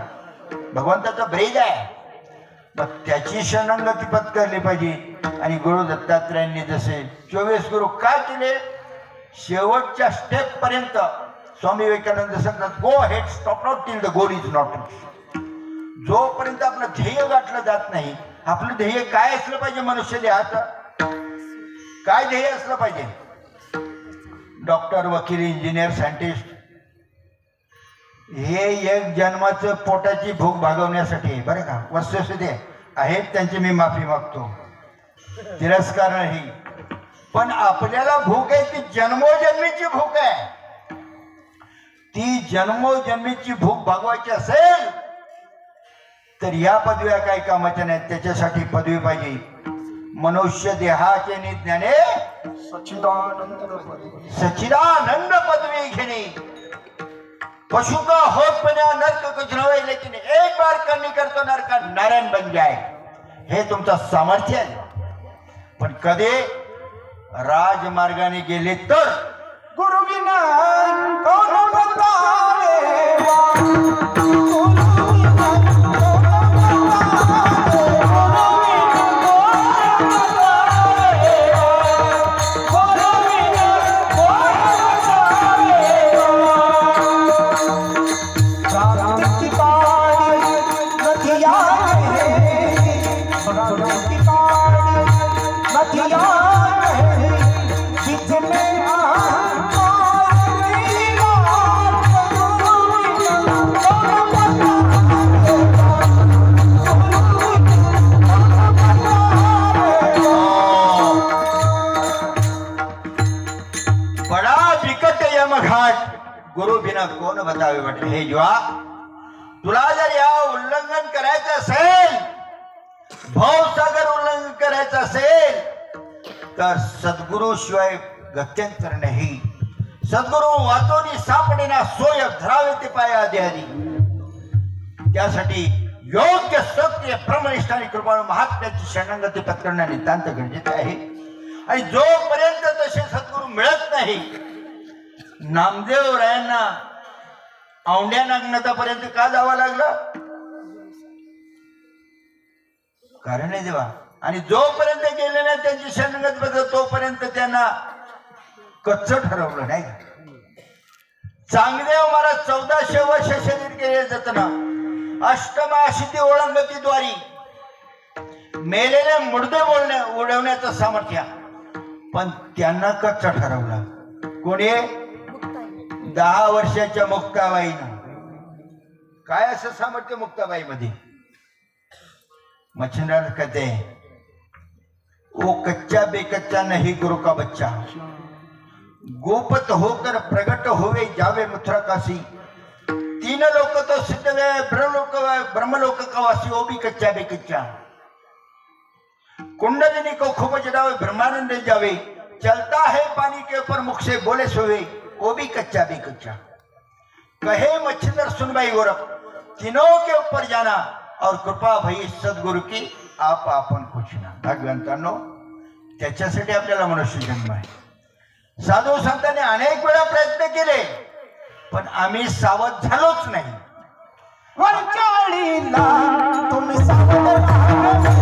भगवंताचा ब्रेज आहे, मग त्याची शरणागती पत्करली पाहिजे. आणि गुरु दत्तात्रयांनी जसे 24 गुरु काय केले, शेवटच्या स्टेप पर्यंत स्वामी विवेकानंद सांगतात, go ahead, stop not till the goal is not. जोपर्यंत आपलं ध्येय गाठलं जात नाही, आपलं ध्येय काय असलं पाहिजे, मनुष्य देहाचं काय ध्येय असलं पाहिजे. डॉक्टर, वकील, इंजिनियर, सायंटिस्ट हे एक जन्माचं पोटाची भूक भागवण्यासाठी बरं का, वस्तुस्थिती आहेत त्यांची मी माफी मागतो, तिरस्कार नाही. पण आपल्याला भूक आहे ती जन्मोजन्मीची भूक आहे. ती जन्मोजन्मीची भूक भागवायची असेल तर या पदव्या काही कामाच्या नाहीत. त्याच्यासाठी पदवी पाहिजे. मनुष्य देहाचे ज्ञाने सच्चिदानंद पदवी घेणे. पशु का होतपण्या नरक कुछ नव्हे, लेकिन एक बार करनी करतो नरक नारायण बन जाए. हे तुमचं सामर्थ्य आहे. पण कधी राजमार्गाने गेले तर गुरु विना कोण बतावे, गुरु बिना कोण बतावे म्हटले. हे जीवा, तुला जर या उल्लंघन करायचं असेल, भवसागर उल्लंघन करायचं असेल तर सद्गुरु शिवाय गत्यंतर नाही. सद्गुरु वाचोनी सापडेना सोय धरावे ते पाया आधी आधी. त्यासाठी योग्य सत्य ब्रह्मनिष्ठ आणि कृपाळू महात्म्याची शरणागती पत्करणं नितांत गरजेचे आहे. आणि जोपर्यंत तसे सद्गुरु मिळत नाही, नामदेव रायांना औंड्या नागनाथापर्यंत का जावं लागलं, कारण आहे देवा. आणि जोपर्यंत गेले नाही त्यांची शरणागती बदल, तोपर्यंत त्यांना कच्च ठरवलं नाही. चांगदेव महाराज 1400 वर्ष शरीर केले जातना अष्टमाशिती ओळंगतीद्वारी मेलेले मुडदे उडवण्याचं सामर्थ्य, पण त्यांना कच्च ठरवलं. कोणी? 10 वर्षाच्या मुक्ताबाईनं. काय असं सामर्थ्य मुक्ताबाई मध्ये? मच्छिंद्र कहते वो कच्चा बेकच्चा नहीं गुरु का बच्चा, गोपत होकर प्रगट होवे जावे मथुरा काशी. 3 लोक तो सिद्ध वे ब्रह्मलोक का वासी, वो भी कच्चा बेकच्चा. कुंडलिनी को खूब जड़ावे ब्रह्मानंद जावे, चलता है पानी के ऊपर मुख से बोले सोवे, वो भी कच्चा बेकच्चा. कहे मच्छिंद्र सुनबाई गौरव, तीनों के ऊपर जाना और कृपा भई सद्गुरु की आप आपण कुछ ना. भगवंतांनो, त्याच्यासाठी आपल्याला मनुष्य जन्म आहे. साधू संतांनी अनेक वेळा प्रयत्न केले, पण आम्ही सावध झालोच नाही. वरचाळीला तुम्ही सावध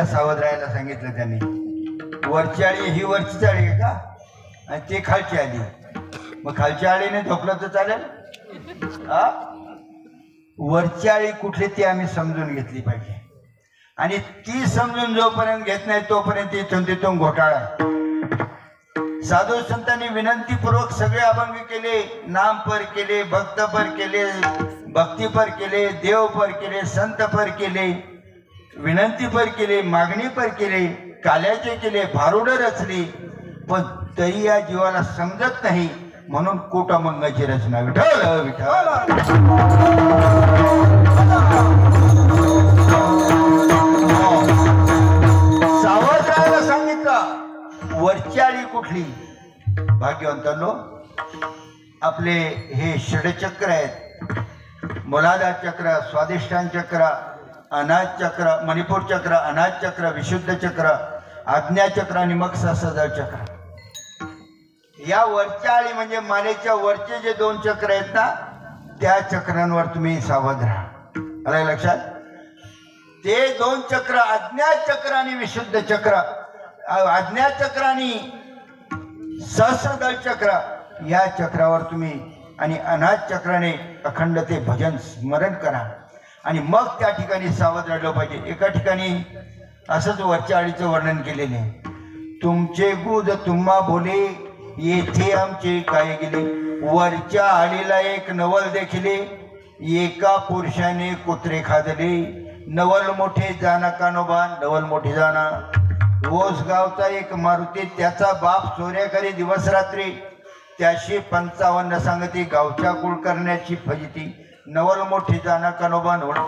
सावध राहायला सांगितलं त्यांनी. वरची आळी ही वरची चाळी आहे का, आणि ती खालची आली. मग खालच्या आळीने झोपलं तर चालेल? हा, वरची आळी कुठली ती आम्ही समजून घेतली पाहिजे. आणि ती समजून जोपर्यंत घेत नाही तोपर्यंत इथून तिथून घोटाळा. साधू संतांनी विनंतीपूर्वक सगळे अभंग केले, नामपर केले, भक्तपर केले, भक्तीपर केले, देवपर केले, संतपर केले, विनंतीपर केले, मागणीपर केले, काल्याचे केले, भारुड रचली, पण तरी या जीवाला समजत नाही. म्हणून कोटामंगाची रचना. विठ्ठल विठ्ठल. सावध राहायला सांगितलं. वरची आळी कुठली? भाग्यवंतांनो, आपले हे षडचक्र आहेत. मूलाधार चक्र, स्वादिष्ठान चक्र, अनाज चक्र, मणिपूर चक्र, अनाज चक्र, विशुद्ध चक्र, आज्ञा चक्र आणि मग सहस्त्रदळ चक्र. या वरच्या आळी म्हणजे मानेच्या वरचे जे 2 चक्र आहेत ना, त्या चक्रांवर तुम्ही सावध राहा. आलं लक्षात? ते 2 चक्र, आज्ञा चक्र आणि विशुद्ध चक्र. आज्ञा चक्र आणि सहस्त्रदळ चक्र, या चक्रावर तुम्ही आणि अनाज चक्राने अखंड ते भजन स्मरण करा. आणि मग त्या ठिकाणी सावध राहिलं पाहिजे. एका ठिकाणी असंच वरच्या आळीचं वर्णन केलेले आहे. तुमचे गुज तुम्हा बोले, येथे आमचे काय गेले. वरच्या आळीला एक नवल देखिले, एका पुरुषाने कुत्रे खादले. नवल मोठे जाना कानोबा, नवल मोठे जाना. ओस गावचा एक मारुती, त्याचा बाप चोऱ्या दिवस रात्री. त्याशी 55 सांगती, गावच्या कुळ करण्याची फजिती. नवल मोठी जाना कानोबा नवल.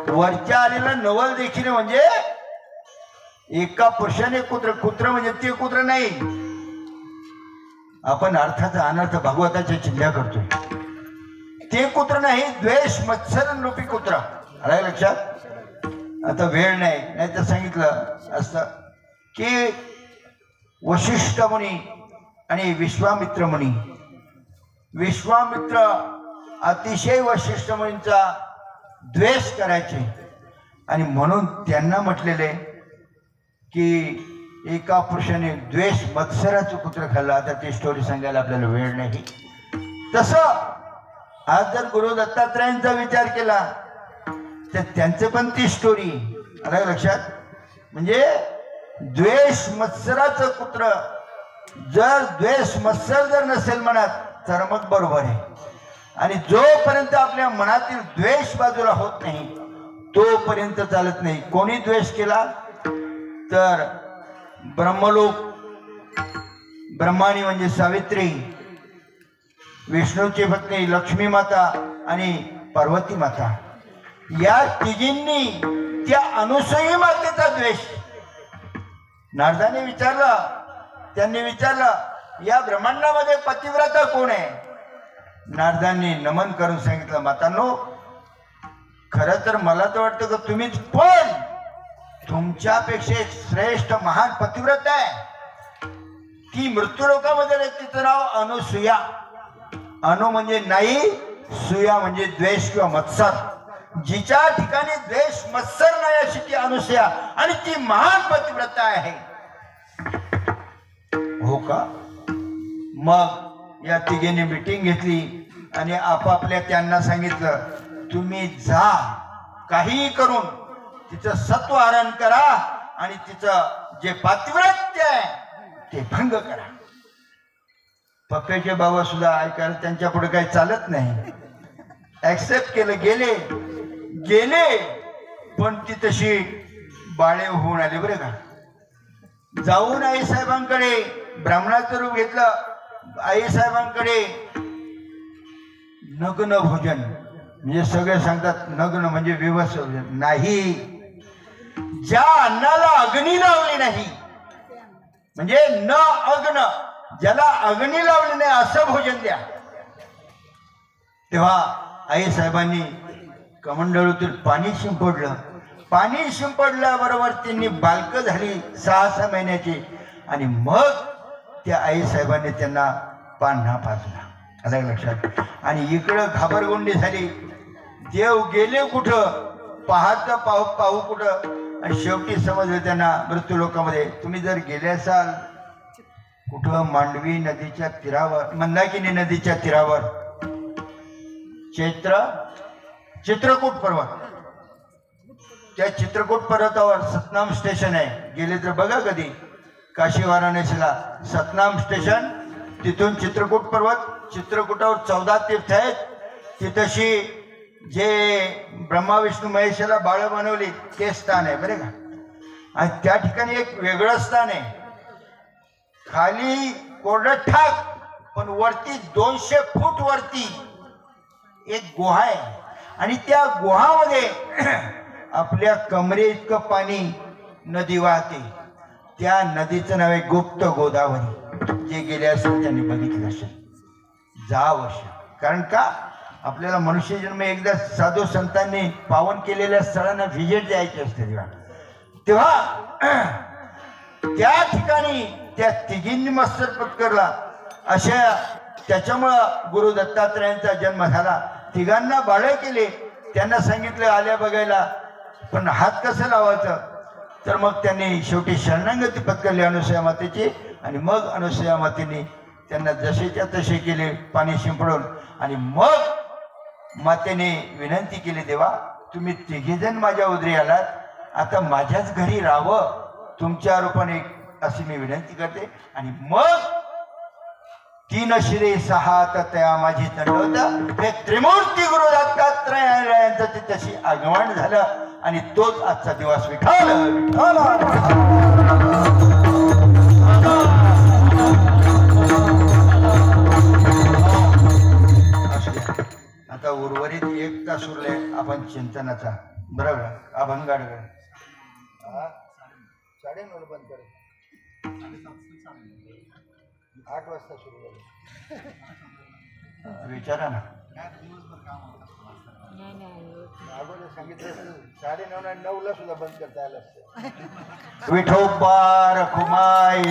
वरच्या आलेला नवल देखील म्हणजे एका पुरुषाने कुत्र. कुत्र म्हणजे ते कुत्र नाही. आपण अर्थाचा अनर्थ भागवताच्या चिंध्या करतोय. ते कुत्र नाही, द्वेष मत्सर रूपी कुत्र. आलं लक्षात? आता वेळ नाही तर सांगितलं असतं की वशिष्ठ मुनी आणि विश्वामित्र मुनी. विश्वामित्र अतिशय वशिष्ठ मुनींचा द्वेष करायचे आणि म्हणून त्यांना म्हटलेले की एका पुरुषाने द्वेष मत्सराचं कुत्र खाल्लं. आता ती स्टोरी सांगायला आपल्याला वेळ नाही. तसं आज जर गुरु दत्तात्रयांचा विचार केला तर त्यांचं पण ती स्टोरी. आलं लक्षात? म्हणजे द्वेष मत्सराचं कुत्र. जर द्वेष मत्सर जर नसेल मनात तर मग बरोबर आहे. आणि जोपर्यंत आपल्या मनातील द्वेष बाजूला होत नाही तोपर्यंत चालत नाही. कोणी द्वेष केला तर ब्रह्मलोक, ब्रह्माणी म्हणजे सावित्री, विष्णूची पत्नी लक्ष्मी माता आणि पार्वती माता, या तिघींनी त्या अनुसूई मातेचा द्वेष. नारदाने विचारलं, त्यांनी विचारलं या ब्रह्मांडामध्ये पतिव्रता कोण आहे? नारदांनी नमन करून सांगितलं, मातांनो खरं तर मला तर वाटतं की तुम्हीच, पण तुमच्यापेक्षा एक श्रेष्ठ महान पतिव्रता आहे. ती मृत्यूलोकामध्ये, तिचं नाव अनुसूया. अनु म्हणजे नाही, सुया म्हणजे द्वेष किंवा मत्सर. जिच्या ठिकाणी द्वेष मत्सर नाही अशी ती अनुसूया आणि ती महान पतिव्रता आहे. हो का? मग या तिघींनी मीटिंग घेतली आणि आपापल्या त्यांना सांगितलं, तुम्ही जा काहीही करून तिचं सत्व हरण करा आणि तिचं जे पातिव्रत्य आहे ते भंग करा. पप्प्याचे बाबा सुद्धा ऐकायला त्यांच्या पुढे काही चालत नाही. ऍक्सेप्ट केलं, गेले गेले पण ती तशी बाळे होऊन आली. बरे का? जाऊन आई साहेबांकडे ब्राह्मणाचं रूप घेतलं. आई साहेबांकडे नग्न भोजन, म्हणजे सगळे सांगतात नग्न म्हणजे विवश भोजन नाही. ज्या अन्नाला अग्नी लावली नाही, म्हणजे न अग्न, ज्याला अग्नी लावली नाही असं भोजन द्या. तेव्हा आई साहेबांनी कमंडळूतील पाणी शिंपडलं. पाणी शिंपडल्याबरोबर त्यांनी बालकं झाली 6 महिन्याची आणि मग त्या आई साहेबांनी त्यांना पान्हा पाजला. आलं लक्षात? आणि इकडं घाबरगुंडी झाली. देव गेले कुठं, पाहत पाहू कुठं, आणि शेवटी समजलं त्यांना मृत्यू लोकांमध्ये. तुम्ही जर गेले असाल कुठं मांडवी नदीच्या तीरावर, मंदाकिनी नदीच्या तीरावर चित्रकूट पर्वत, त्या चित्रकूट पर्वतावर सतनाम स्टेशन आहे. गेले तर बघा कधी काशी वाराणसीला सतनाम स्टेशन, तिथून चित्रकूट पर्वत, चित्रकूटावर 14 तीर्थ आहेत. तिथशी जे ब्रह्मा विष्णू महेशाला बाळ बनवली ते स्थान आहे बरे का. आणि त्या ठिकाणी एक वेगळं स्थान आहे, खाली कोरडं ठाक पण वरती 200 फूट वरती एक गुहा आहे. आणि त्या गुहामध्ये आपल्या कमरे इतकं पाणी नदी वाहते. त्या नदीचं नाव आहे गुप्त गोदावरी. जे गेले असेल त्यांनी बघितलं असेल, जा अवश्य. कारण का आपल्याला मनुष्य जन्म एकदा साधू संतांनी पावन केलेल्या स्थळांना व्हिजिट द्यायची असते. तेव्हा त्या ठिकाणी त्या तिघींनी मत्सर पत्करला. अशा त्याच्यामुळं गुरु दत्तात्रयांचा जन्म झाला. तिघांना बाळे केले. त्यांना सांगितलं आल्या बघायला, पण हात कसं लावायचं. तर मग त्यांनी शेवटी शरणागती पत्करली अनुसूया मातेची. आणि मग अनुसूया मातेने त्यांना जसेच्या तसे केले पाणी शिंपडून. आणि मग मातेने विनंती केली, देवा तुम्ही तिघेजण माझ्या उदरी आलात, आता माझ्याच घरी राहावं तुमच्या रूपाने, अशी मी विनंती करते. आणि मग 3 शिरे 6 तया माझी दंडवत, हे त्रिमूर्ती गुरु दत्तात्रयांचं तिथेशी आगमन झालं. आणि तोच आजचा दिवस विठ्ठल विठ्ठल. आता उर्वरित 1 तास उरले आपण चिंतनाचा. बरोबर अभंगाड 9:30 बंद कर, 8 वाजता सुरू झालं. विचारा ना, अगोदर सांगितलं 9:30 आणि 9ला सुद्धा बंद करता आलं असतं. विठोबार कुमाई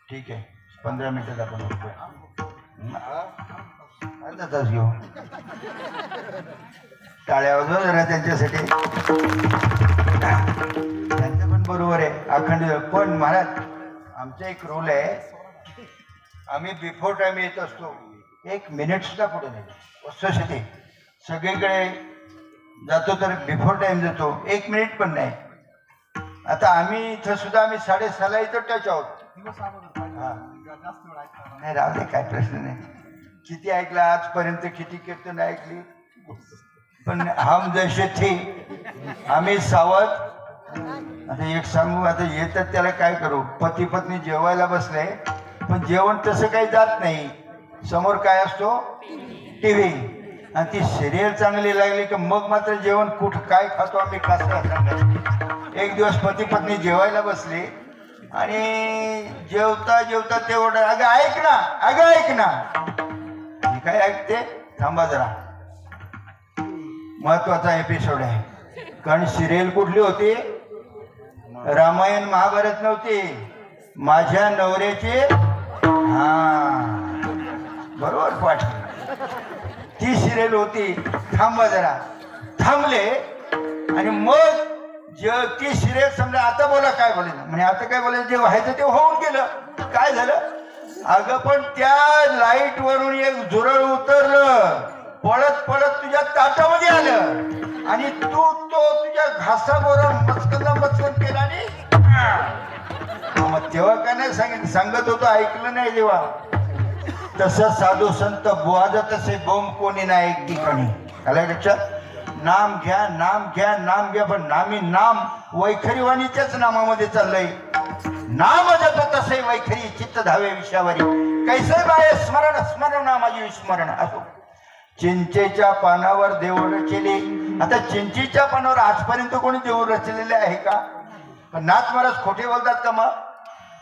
ठीक आहे. 15 मिनिटात आपण अर्धा तास घेऊ. टाळ्या वाजवा जरा त्यांच्यासाठी. त्यांचं पण बरोबर आहे अखंड. पण महाराज आमचा एक रूल आहे, आम्ही बिफोर टाइम येत असतो. 1 मिनिट सुद्धा पुढे नाही. वस्तुस्थिती सगळीकडे जातो तर बिफोर टाइम जातो, 1 मिनिट पण नाही. आता आम्ही इथं सुद्धा आम्ही 6:30ला इथं टच आहोत. नाही राहू दे, काय प्रश्न नाही. किती ऐकलं आजपर्यंत, किती कीर्तन ऐकली, पण हम जसे थे आम्ही सावध. आता एक सांगू, आता येतात त्याला काय करू. पती पत्नी जेवायला बसले, पण जेवण तसं काही जात नाही. समोर काय असतो, टीव्ही. आणि ती सिरियल चांगली लागली की मग मात्र जेवण कुठं काय खातो आम्ही कसं सांगायचं. एक दिवस पती पत्नी जेवायला बसले आणि जेवता जेवता ते ओरडा, अगं ऐक ना, अगं ऐक ना. मी काय ऐकते, थांबा जरा, महत्वाचा एपिसोड आहे. कारण सिरियल कुठली होती, रामायण महाभारत नव्हती, माझ्या नवऱ्याचे. बरोबर पाठ, ती सिरियल होती. थांबा जरा, थांबले. आणि मग ती शिरे समजा आता बोला काय बोले म्हणजे आता काय बोले जे व्हायचं ते होऊन गेलं. काय झालं अगं पण त्या लाईट वरून एक झुरळ उतरलं पळत पळत तुझ्या ताटामध्ये आलं आणि तू तो तुझ्या घासाबरोबर मचकन केला आणि मग तेव्हा काय नाही सांगत होतो ऐकलं नाही तेव्हा. तसं साधू संत बुवाजा तसे बोंब कोणी नाही एक ठिकाणी आलं लक्षात. नाम घ्या नाम घ्या नाम घ्या पण नामी नाम वैखरीवाणीच्याच नामामध्ये चाललंय. नाम जप तसे वैखरी चित्त धावे विषयावरी कैसे बाय स्मरण स्मरण नामाजी विस्मरण असो. चिंचेच्या पानावर देऊळ रचले. आता चिंचेच्या पानावर आजपर्यंत कोणी देऊळ रचलेले आहे का? पण नाथ महाराज खोटे बोलतात का? मग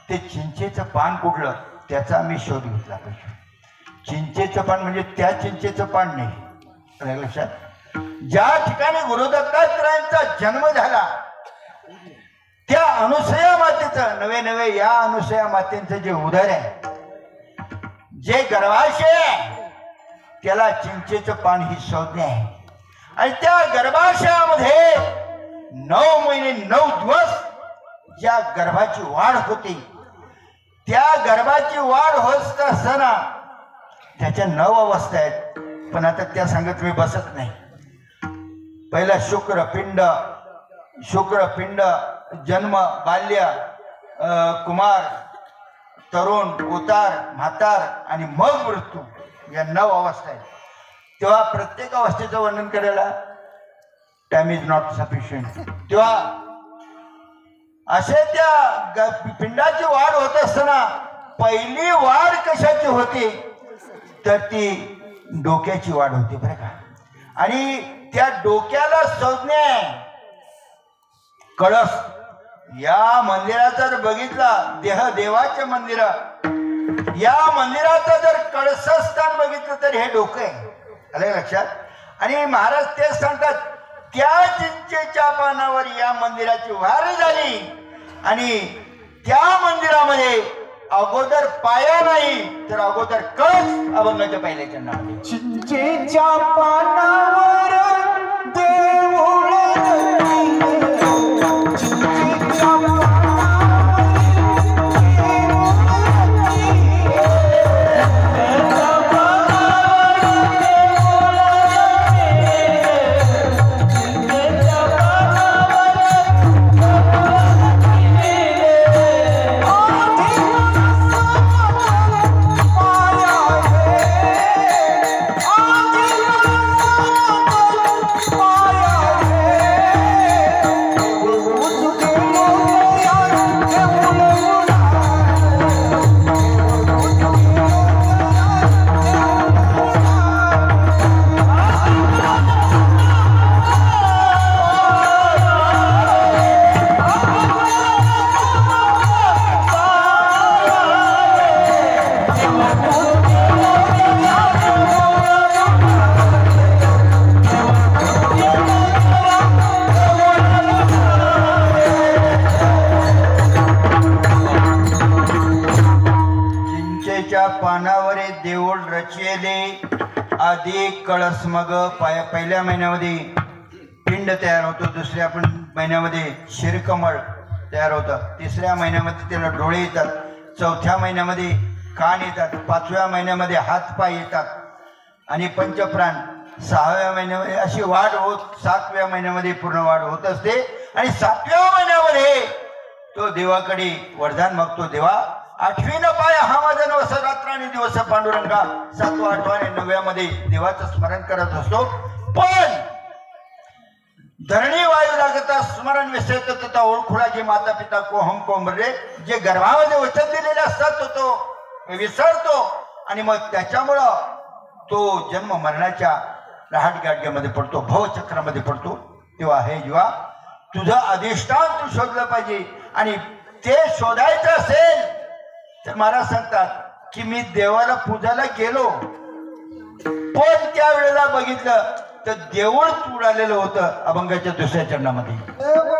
ते चिंचेचं पान कुठलं त्याचा आम्ही शोध घेतला पाहिजे. चिंचेचं पान म्हणजे त्या चिंचेचं पान नाही. लक्षात. ज्या ठिकाणी गुरु दत्तात्रयांचा जन्म झाला त्या अनुसया मातेचं नवे नवे या अनुसया मातेचं जे उदर आहे जे गर्भाशय आहे त्याला चिंचेचं पान ही संज्ञा आहे. आणि त्या गर्भाशयामध्ये 9 महिने 9 दिवस ज्या गर्भाची वाढ होती त्या गर्भाची वाढ होत असताना त्याच्या 9 अवस्था आहेत. पण आता त्या सांगत मी बसत नाही. पहिला शुक्रपिंड जन्म बाल्य कुमार तरुण उतार म्हातार आणि मग मृत्यू या 9 अवस्था आहेत. तेव्हा प्रत्येक अवस्थेचं वर्णन करायला टाइम इज नॉट सफिशियंट. तेव्हा असे त्या पिंडाची वाढ होत असताना पहिली वाढ कशाची होती तर ती डोक्याची वाढ होती बरं का. आणि त्या डोक्याला संज्ञा आहे कळस. या मंदिराचा जर बघितला देह देवाचे मंदिर या मंदिराचं जर कळसस्थान बघितलं तर हे डोकं आहे. आलं लक्षात. आणि महाराज तेच सांगतात त्या चिंचेच्या पानावर या मंदिराची वाढ झाली आणि त्या मंदिरामध्ये अगोदर पाया नाही तर अगोदर कळस अभंगाच्या पहिल्याच्या नावाने. चिंचेच्या पानावर देऊळ पानावर देऊळ रचले आधी कळस. मग पहिल्या महिन्यामध्ये पिंड तयार होतो. दुसऱ्या महिन्यामध्ये शिरकमळ तयार होतं. तिसऱ्या महिन्यामध्ये त्याला डोळे येतात. चौथ्या महिन्यामध्ये कान येतात. 5व्या महिन्यामध्ये हातपाय येतात आणि पंचप्राण. 6व्या महिन्यामध्ये अशी वाढ होत 7व्या महिन्यामध्ये पूर्ण वाढ होत असते. आणि 7व्या महिन्यामध्ये तो देवाकडे वरदान मागतो. देवा 8वीनं पाय हा माझा नवस रात्र आणि दिवस पांडुरंगा. 7वा 8वा आणि 9व्यामध्ये देवाचं स्मरण करत असतो. पण धरणी वायू लागता स्मरण विसरत तथा ओळखुळाचे माता पिता कोहम कोंबरे जे गर्भामध्ये वचन दिलेले असतात तो विसरतो. आणि मग त्याच्यामुळं तो जन्म मरणाच्या रहाटगाडग्यामध्ये पडतो भवचक्रामध्ये पडतो. तेव्हा हे जीवा तुझं अधिष्ठान तू शोधलं पाहिजे. आणि ते शोधायचं असेल तर महाराज सांगतात की मी देवाला पूजायला गेलो पण त्यावेळेला बघितलं तर देऊळ उडालेलं होतं अभंगाच्या दुसऱ्या चरणामध्ये. देव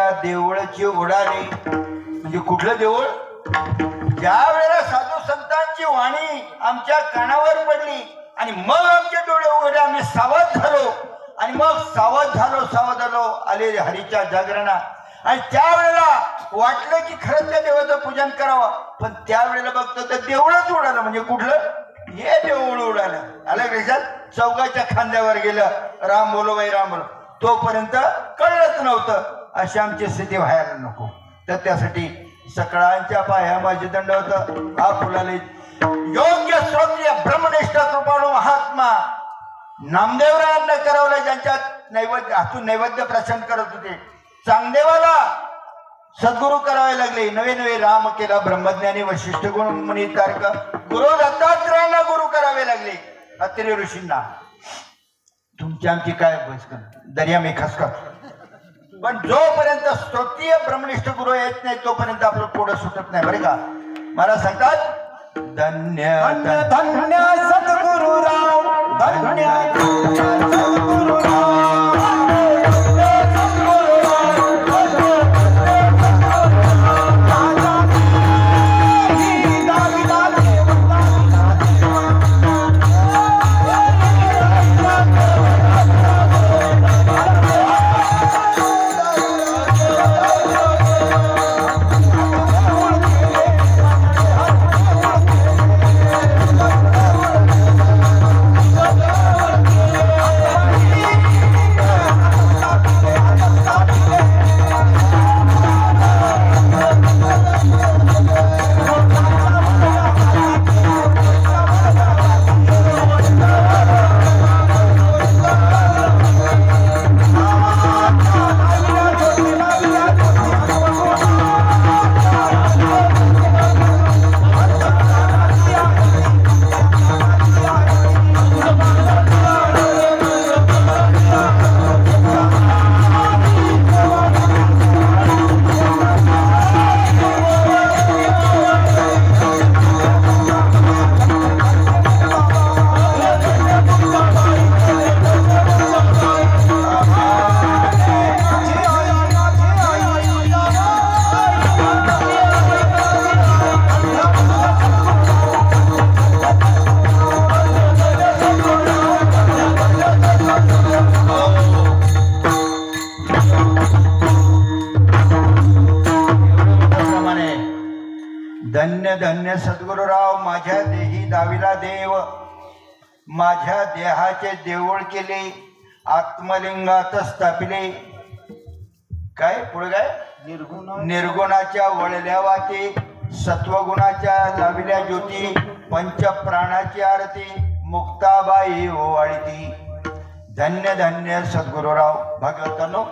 हरीच्या देवळाची उडाली. म्हणजे कुठलं देऊळ? ज्या वेळेला साधू संतांची वाणी आमच्या कानावर पडली आणि मग आमचे डोळे उघडले, आम्ही सावध झालो आणि मग सावध झालो आले हरीच्या जागरणा. आणि त्यावेळेला वाटलं की खरंच त्या देवाचं पूजन करावं, पण त्यावेळेला बघतो तर देवळच उडालं. म्हणजे कुठलं? हे देऊळ उडालं. आलं लक्षात? चौघाच्या खांद्यावर गेलं, राम बोलो बाई राम बोलो. तोपर्यंत कळलंच नव्हतं. अशी आमची स्थिती व्हायला नको. तर त्यासाठी सगळ्यांच्या पाया माझे दंड होतं. हा फुलाले योग्य श्रोत्रिय ब्रह्मनिष्ठ कृपाळू महात्मा नामदेवरायांना करवलं, ज्यांच्या नैवेद्य हातून नैवेद्य प्रसन्न करत होते. चांगदेवाला सद्गुरू करावे लागले. नवे नवे राम केला ब्रह्मज्ञानी वशिष्ठ गुण मुनी तारक. गुरु दत्तात्रयांना गुरु करावे लागले. अत्रे ऋषींना. तुमची आमची काय बस कर दर्या मी खसकर. पण जोपर्यंत स्तोत्रीय ब्रह्मनिष्ठ गुरु येत नाही तोपर्यंत आपलं पुढं सुटत नाही. बरे का? मला सांगतात धन्य धन्य धन्य सद्गुरुराव, धन्य सद्गुरुराव. धन्य धन्य सद्गुरुराव, माझ्या देही दाविला देव. माझ्या देहाचे देऊळ केले, आत्मलिंगात स्थापिले. काय पुढे काय? निर्गुणाच्या वळल्या वाती, सत्वगुणाच्या लाविल्या ज्योती, पंचप्राणाची आरती, मुक्ताबाई ओवाळती. धन्य धन्य सद्गुरुराव. भागवतांनो,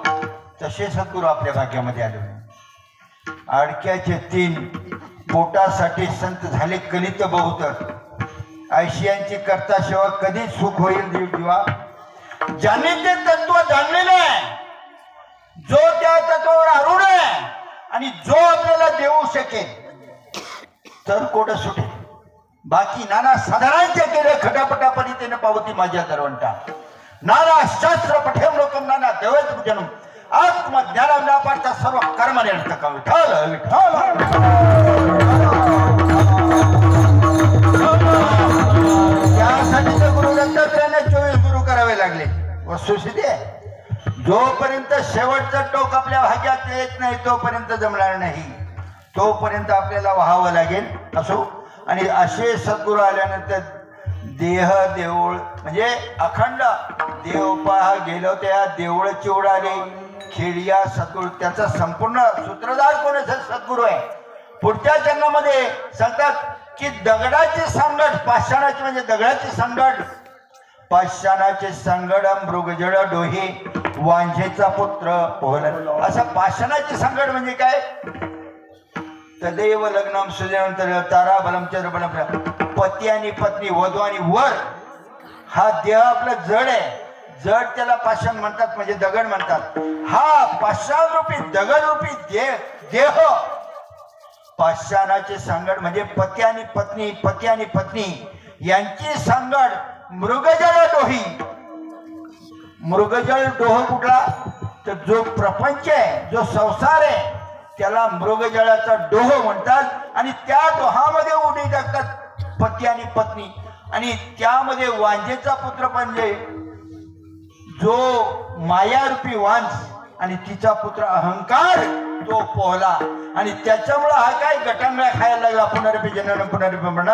तसे सद्गुरू आपल्या भाग्यामध्ये आले. अडक्याचे 3 पोटासाठी संत झाले कलित बहुत. आयशियांची करता सेवा कधी सुख होईल जीवा. ज्याने ते तत्व जाणलेलं आहे, जो त्या तत्वावर आरूढ आहे आणि जो आपल्याला देऊ शकेल तर कोण सुटेल. बाकी नाना साधारणचे केले खटापटा परीतेने पावती माझ्या दरवंटा. नाना शास्त्र पठेम लोकम नाना देवच पूजनम. आत्मज्ञाना पाडता सर्व कर्म निरर्थक. विठ्ठल विठ्ठल. त्यासाठी तर गुरु दत्तात्रयांना 24 गुरु करावे लागले. वस्तुस्थिती आहे, जोपर्यंत शेवटचं टोक आपल्या भाग्यात येत नाही तोपर्यंत जमणार नाही. तोपर्यंत आपल्याला व्हावं लागेल. असो. आणि असे सद्गुरू आल्यानंतर देह देऊळ म्हणजे अखंड देव पहा गेलो त्या देऊळची उडाली. खेडिया सद्गुरू त्याचा संपूर्ण सूत्रधार कोण आहे? सद्गुरू आहे. पुढच्या जन्मामध्ये सांगतात की दगडाची सांगड, पाषाणाची म्हणजे दगडाची सांगड, पाषाणाचे सांगड मृगजळ डोही, वांझेचा पुत्र पोहल. असं पाषाणाची सांगड म्हणजे काय? तदैव लग्नम सुजनंतर तारा बलम चंद्र बलम. पती आणि पत्नी, वधू आणि वर. हा देह आपला जड आहे. जड त्याला पाषाण म्हणतात, म्हणजे दगड म्हणतात. हा पाषाण रूपी दगड रूपी देह पाषाणाचे सांगड म्हणजे पती आणि पत्नी, पती आणि पत्नी यांची सांगड. मृगजळ डोही. मृगजळ डोह कुठला? तर जो प्रपंच आहे, जो संसार आहे, त्याला मृगजळाचा डोह म्हणतात आणि त्या डोहामध्ये उडी टाकतात पती आणि पत्नी. आणि त्यामध्ये वांजेचा पुत्र म्हणजे जो मायारूपी वांस आणि तिचा पुत्र अहंकार तो पोहला आणि त्याच्यामुळे हा काय गटांगळा खायला लागला. पुनरपी जनन पुनरपी मरण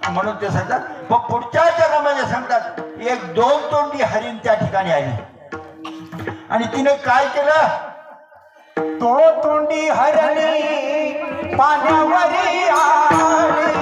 म्हणून ते सांगतात. मग पुढच्या जन्मामध्ये सांगतात एक 2 तोंडी हरीण त्या ठिकाणी आली आणि तिने काय केलं. तो तोंडी हरणी पाण्यावरी आली.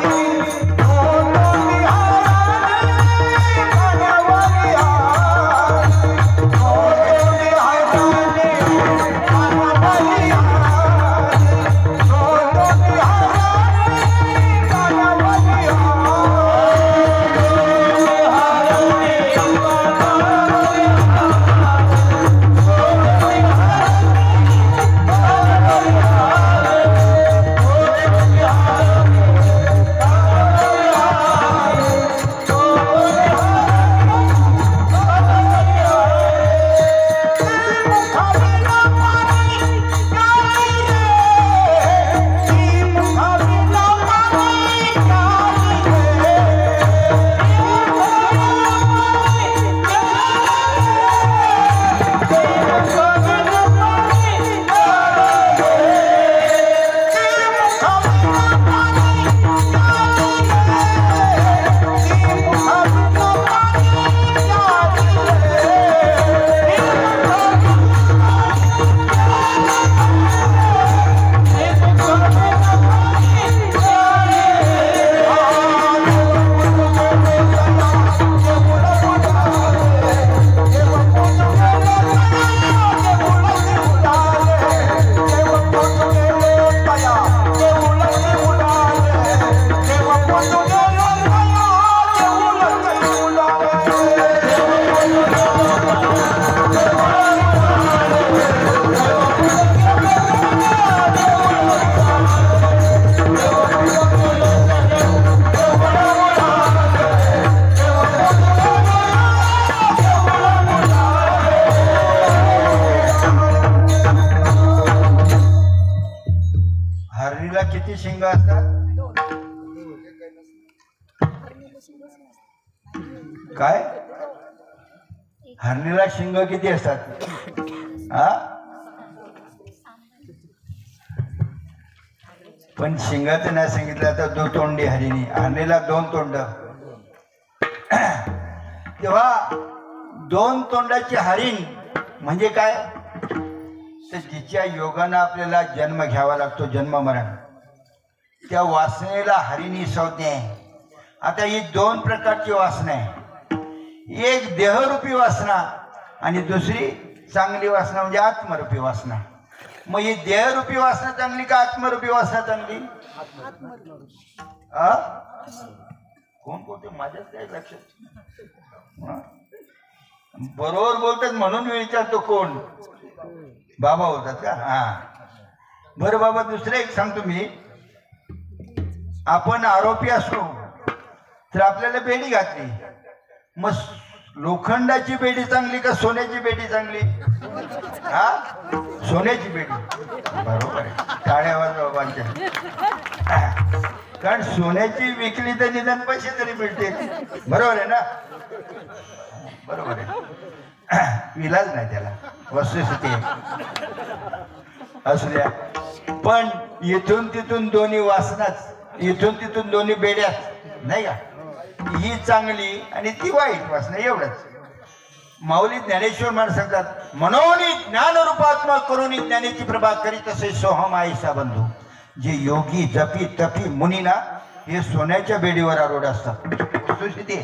शिंग असतात. काय हरणीला शिंग किती असतात? हा पण शिंगाचं नाही सांगितलं. आता 2 तोंडी हरिणी, हरणीला 2 तोंड. तेव्हा 2 तोंडाची हरिण म्हणजे काय तर जिच्या योगानं आपल्याला जन्म घ्यावा लागतो, जन्म मरण, त्या वासनेला हरिणी संज्ञा आहे. आता ही 2 प्रकारची वासना आहे. एक देहरूपी वासना आणि दुसरी चांगली वासना म्हणजे आत्मरूपी वासना. मग ही देहरूपी वासना चांगली का आत्मरूपी वासना चांगली? कोण कोणते माझ्याच काही लक्षात बरोबर बोलतात म्हणून मी विचारतो. कोण बाबा होतात का? हा बरं बाबा. दुसरं एक सांगतो मी. आपण आरोपी असलो तर आपल्याला बेडी घातली, मग लोखंडाची बेडी चांगली का सोन्याची बेडी चांगली? हा सोन्याची बेडी. बरोबर आहे. टाळ्या वाजवा बाबांच्या. कारण सोन्याची विकली तर निदान पैसे तरी मिळते. बरोबर आहे ना? बरोबर आहे. इलाज नाही त्याला, वस्तुस्थिती असू द्या. पण इथून तिथून दोन्ही वासनाच, इथून तिथून दोन्ही बेड्यात नाही का. ही चांगली आणि ती वाईट वासना, एवढंच. माऊली ज्ञानेश्वर महाराज सांगतात, मनोनी ज्ञानरूपात्मा करून ज्ञानेची प्रभा करीत असे सोहम आईसा बंधू. जे योगी जपी तपी मुनीना हे सोन्याच्या बेडीवर आरूढ असतात. वस्तुस्थिती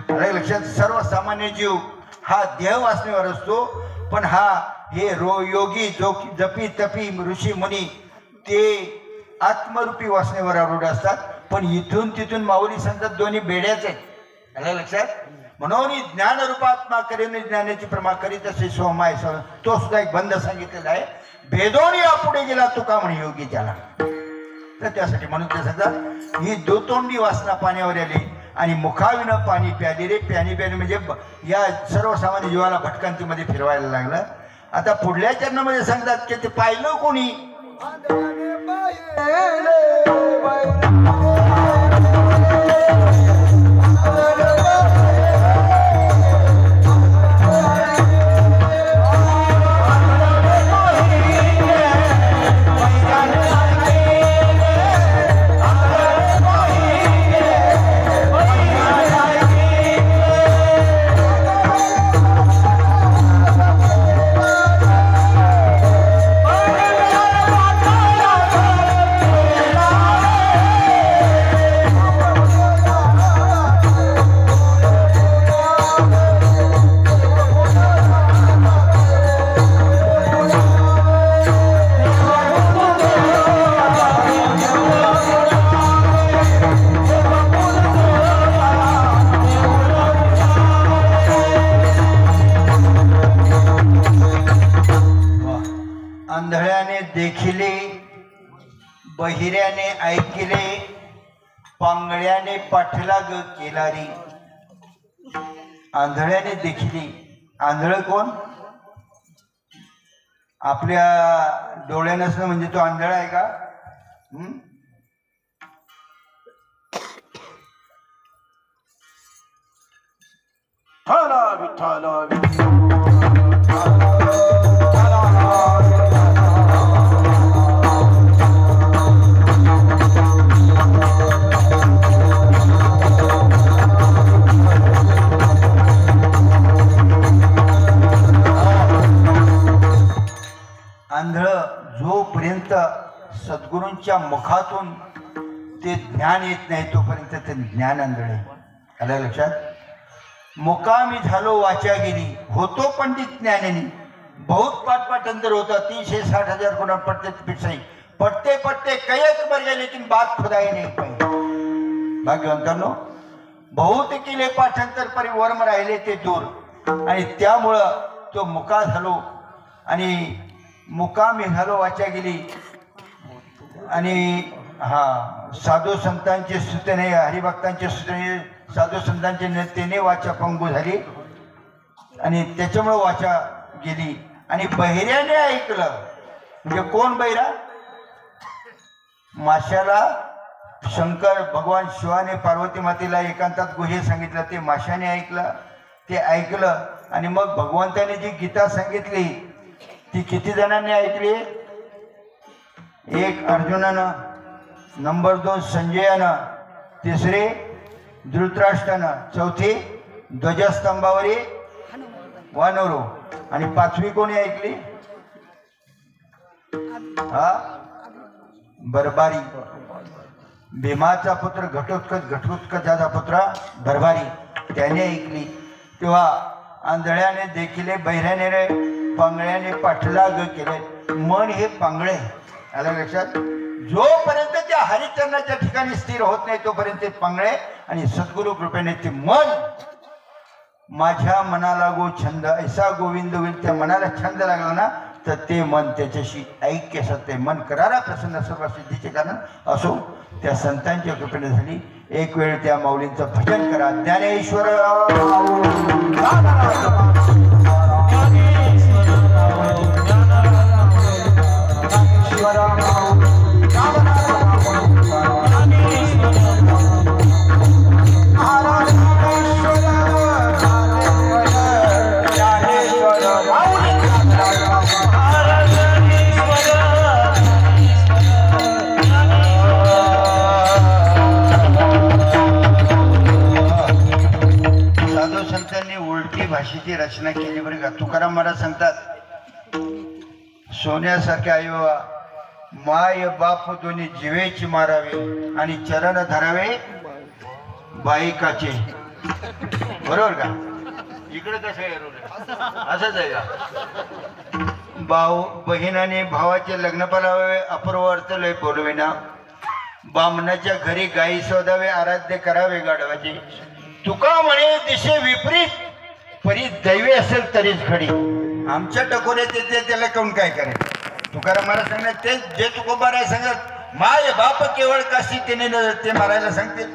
लक्षात. सर्वसामान्य जीव हा देह वासनेवर असतो, पण हा हे योगी जपी तपी ऋषी मुनी ते आत्मरूपी वासनेवर आरूढ असतात. पण इथून तिथून माऊली सांगतात दोन्ही बेड्याच आहेत. आलं लक्षात. म्हणून ज्ञानरूपात्मा करीन ज्ञानाची प्रमा करीत असे सोमाय. तो सुद्धा एक बंध सांगितलेला आहे. भेदोनी पुढे गेला तुका म्हणे योगी त्याला. तर त्यासाठी म्हणून ते सांगतात ही दोतोंडी वासना पाण्यावर आली आणि मुखाविनं पाणी प्याली रे. प्यानी प्यानी म्हणजे या सर्वसामान्य जीवाला भटकंतीमध्ये फिरवायला लागलं. आता पुढल्या चरणामध्ये सांगतात की ते पाहिलं कोणी आंधळ्याने देखिले, बहिऱ्याने ऐकिले, पांगळ्याने पाठलाग केला रे. आंधळ्याने देखिले, आंधळ कोण? आपल्या डोळे नसणं म्हणजे तो आंधळा आहे का? आंधळ जोपर्यंत सद्गुरूंच्या मुखातून ते ज्ञान येत नाही तोपर्यंत ते ज्ञान आंधळ आहे. आलं लक्षात? मुकामी झालो वाचा गेली, होतो पंडित ज्ञानाने. बहुत पाठ होता 360,000 गुना पढ़ते पिछाई पढ़ते पढ़ते कयक मर गए लेकिन बात खुदाई नहीं पाई. भाग्यवंतांनो, बहुत केले पाठांतर परिवर्म राहिले ते दूर आणि त्यामुळं तो मुका झालो आणि मुकामी झालो वाचा गेली. आणि साधू संतांचे स्तुतीने, हरिभक्तांचे स्तुतीने, साधू संतांचे नृत्याने वाचा पंगू झाली आणि त्याच्यामुळे वाचा गेली. आणि बहिऱ्याने ऐकलं. म्हणजे कोण बहिरा? माशाला शंकर भगवान शिवाने पार्वती मातेला एकांतात गुहे सांगितलं, ते माशाने ऐकलं. ते ऐकलं आणि मग भगवंताने जी गीता सांगितली ती किती जणांनी ऐकली? एक अर्जुनानं, नंबर 2 संजयानं, तिसरे धृतराष्ट्रानं, चौथी ध्वजस्तंभावरी वानरो आणि 5वी कोणी ऐकली? बरबारी. भीमाचा पुत्र घटोत्कचाचा पुत्र बरबारी, त्याने ऐकली. तेव्हा आंधळ्याने देखिले, बहिऱ्याने, पांगळ्याने पाठलाग केले. मन हे पांगळे. आलं लक्षात? जोपर्यंत त्या हरिचरणाच्या ठिकाणी स्थिर होत नाही तोपर्यंत ते पांगळे. आणि सद्गुरु कृपेने ते मन, माझ्या मनाला गो छंद ऐसा गोविंद होईल, त्या मनाला छंद लागला ना तर ते मन त्याच्याशी ऐक्य असते. मन करारा प्रसन्न सर्व सिद्धीचे कारण असो. त्या संतांच्या कृपेने झाली. एक वेळ त्या माऊलींचं भजन करा. ज्ञानेश्वर भाषेची रचना केली बरं का. तुकाराम महाराज सांगतात, सोन्यासारखे आई बाबा, माय बाप दोन्ही जीवेची मारावे आणि चरण धरावे बाईकाचे. बरोबर का? इकडे कसं आहे? असंच आहे का? भाऊ बहिणाने भावाचे लग्न पालावे, अपूर्व अर्थ लय बोलवेना. बामणाच्या घरी गायी शोधावे, आराध्य करावे गाढवाचे. तुका म्हणे दिशे विपरीत, परी दैवी असेल तरीच खडी. आमच्या टकोऱ्यात येते त्याला कोण काय करेल? तुकाराम महाराज सांगणार तेच जे तुकोबा आहे सांगत, माय बाप केवळ काशी तिने ते मारायला सांगते.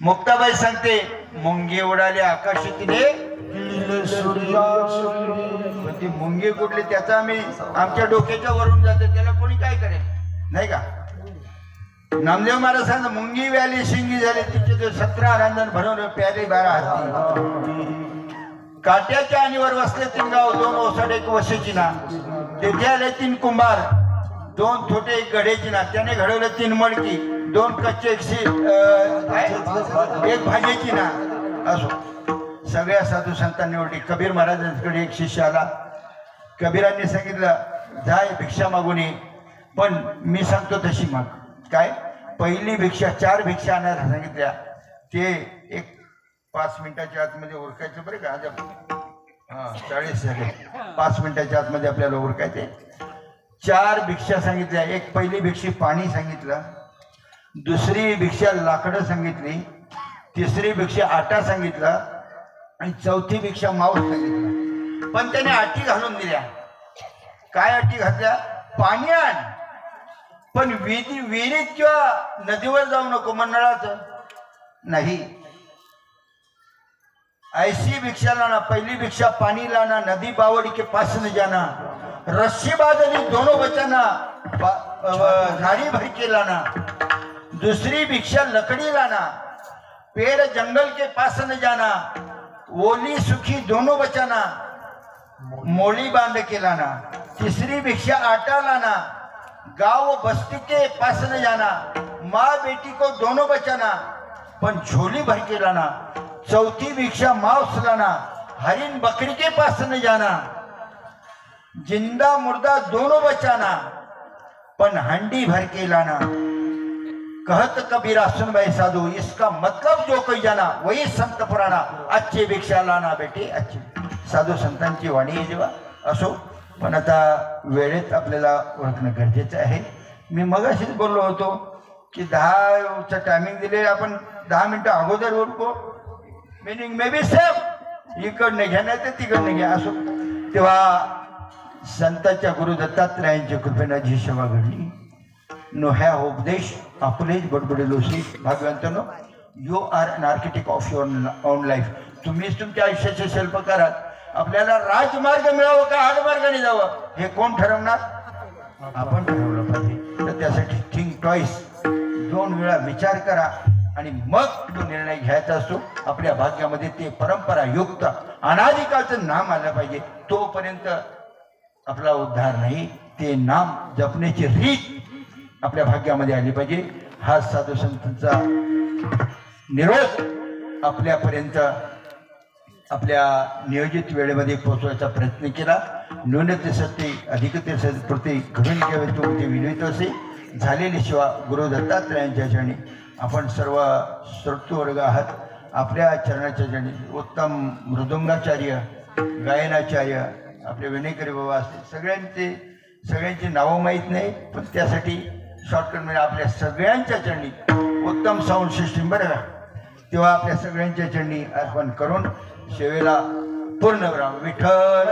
मुक्ताबाई सांगते, मुंगी उडाले आकाशी तिने येईल सूर्याची. पण ती मुंगी कुठली त्याचा आम्ही आमच्या डोक्याच्या वरून जाते त्याला कोणी काय करेल नाही का. नामदेव महाराज सांगतात मुंगी व्याली शिंगी झाली तिचे ते 17 रांजण भरवून प्याले 12 हाती. काट्याच्या आणीवर बसले 3 गाव 2 ओसाड 1 वशीची ना. तेथे आले 3 कुंभार 2 छोटे 1 गड्याची ना. त्याने घडवलं 3 मडकी 2 कच्चे 1 भाजीची ना. असो सगळ्या साधू संतांनी ओढली. कबीर महाराजांकडे एक शिष्य आला. कबीरांनी सांगितलं जाय भिक्षा मागून ये पण मी सांगतो तशी माग. काय पहिली भिक्षा 4 भिक्षा आणायला सांगितल्या. ते एक 5 मिनिटाच्या आतमध्ये उरकायचं बरं का. आज 40 झाले 5 मिनिटाच्या आतमध्ये आपल्याला उरकायचे. 4 भिक्षा सांगितल्या. एक पहिली भिक्षा पाणी सांगितलं. दुसरी भिक्षा लाकडं सांगितली. तिसरी भिक्षा आटा सांगितला आणि चौथी भिक्षा मांस सांगितलं. पण त्याने अटी घालून दिल्या. काय अटी घातल्या. पाणी आण पण विहिरीत किंवा नदीवर जाऊ नको मंडळात नाही. ऐसी भिक्षा लाना. पहिली भिक्षा पानी लाना नदी बावड़ी के पास न जाना. रस्सी बांधली दोनों बचाना झाड़ी भर के लाना. दूसरी भिक्षा लकड़ी लाना. पेड़ जंगल के पास न जाना. ओली सुखी दोनों बचाना मोली बांध के लाना. तीसरी भिक्षा आटा लाना. गांव बस्ती के पास न जाना. माँ बेटी को दोनों बचाना पण झोली भर के लाना. चौथी भिक्षा मांस लाना. हरिन बकरी के पास न जाना. जिंदा मुर्दा दोनों बचाना पण हंडी भर के लाना. कहत कबीरा सुन भाई साधु इसका मतलब जो कोई जाना वही संत पुराणा. अच्छी भिक्षा लाना बेटे अच्छी. साधू संतांची वाणी आहे जेव्हा असो पण आता वेळेत आपल्याला ओळखणं गरजेचं आहे. मी मगाशीच बोललो होतो की 10चं टायमिंग दिले आपण 10 मिनिटं अगोदर उरको. मिनिंग मे बी सेफ इकडनं घ्या नाही तर तिकडनं घ्या असो. तेव्हा संतांच्या गुरु दत्तात्रयांच्या कृपेनं जी सेवा घडली नो ह्या उपदेश आपलेच बडबडेलोशी. भागवंतांनो you are an architect of your own life. तुम्हीच तुमच्या आयुष्याचे शिल्पकार आहात. आपल्याला राजमार्ग मिळावं का हाडमार्गाने जावं हे कोण ठरवणार. आपण ठरवलं पाहिजे. तर त्यासाठी थिंक टॉईस 2 वेळा विचार करा आणि मग तो निर्णय घ्यायचा असतो. आपल्या भाग्यामध्ये ते परंपरायुक्त अनादिकालचं नाम आलं पाहिजे. तोपर्यंत आपला उद्धार नाही. ते नाम जपण्याची रीत आपल्या भाग्यामध्ये आली पाहिजे. हा साधू संतांचा निरोध आपल्यापर्यंत आपल्या नियोजित वेळेमध्ये पोहोचवायचा प्रयत्न केला. न्यूनतेसाठी अधिकतेसाठी घडून घ्यावे तो ते विनवित असे. झालेली सेवा गुरु दत्तात्रयांच्या चरणी आपण सर्व श्रोतृवर्ग आहात. आपल्या चरणाच्या चरणी उत्तम मृदुंगाचार्य गायनाचार्य आपले विनयकरी बाबा असते. सगळ्यांची नावं माहीत नाही पण त्यासाठी शॉर्टकटमध्ये आपल्या सगळ्यांच्या चरणी उत्तम साऊंड सिस्टीम बरं का. तेव्हा आपल्या सगळ्यांच्या चरणी अर्पण करून सेवेला पूर्ण विठ्ठल.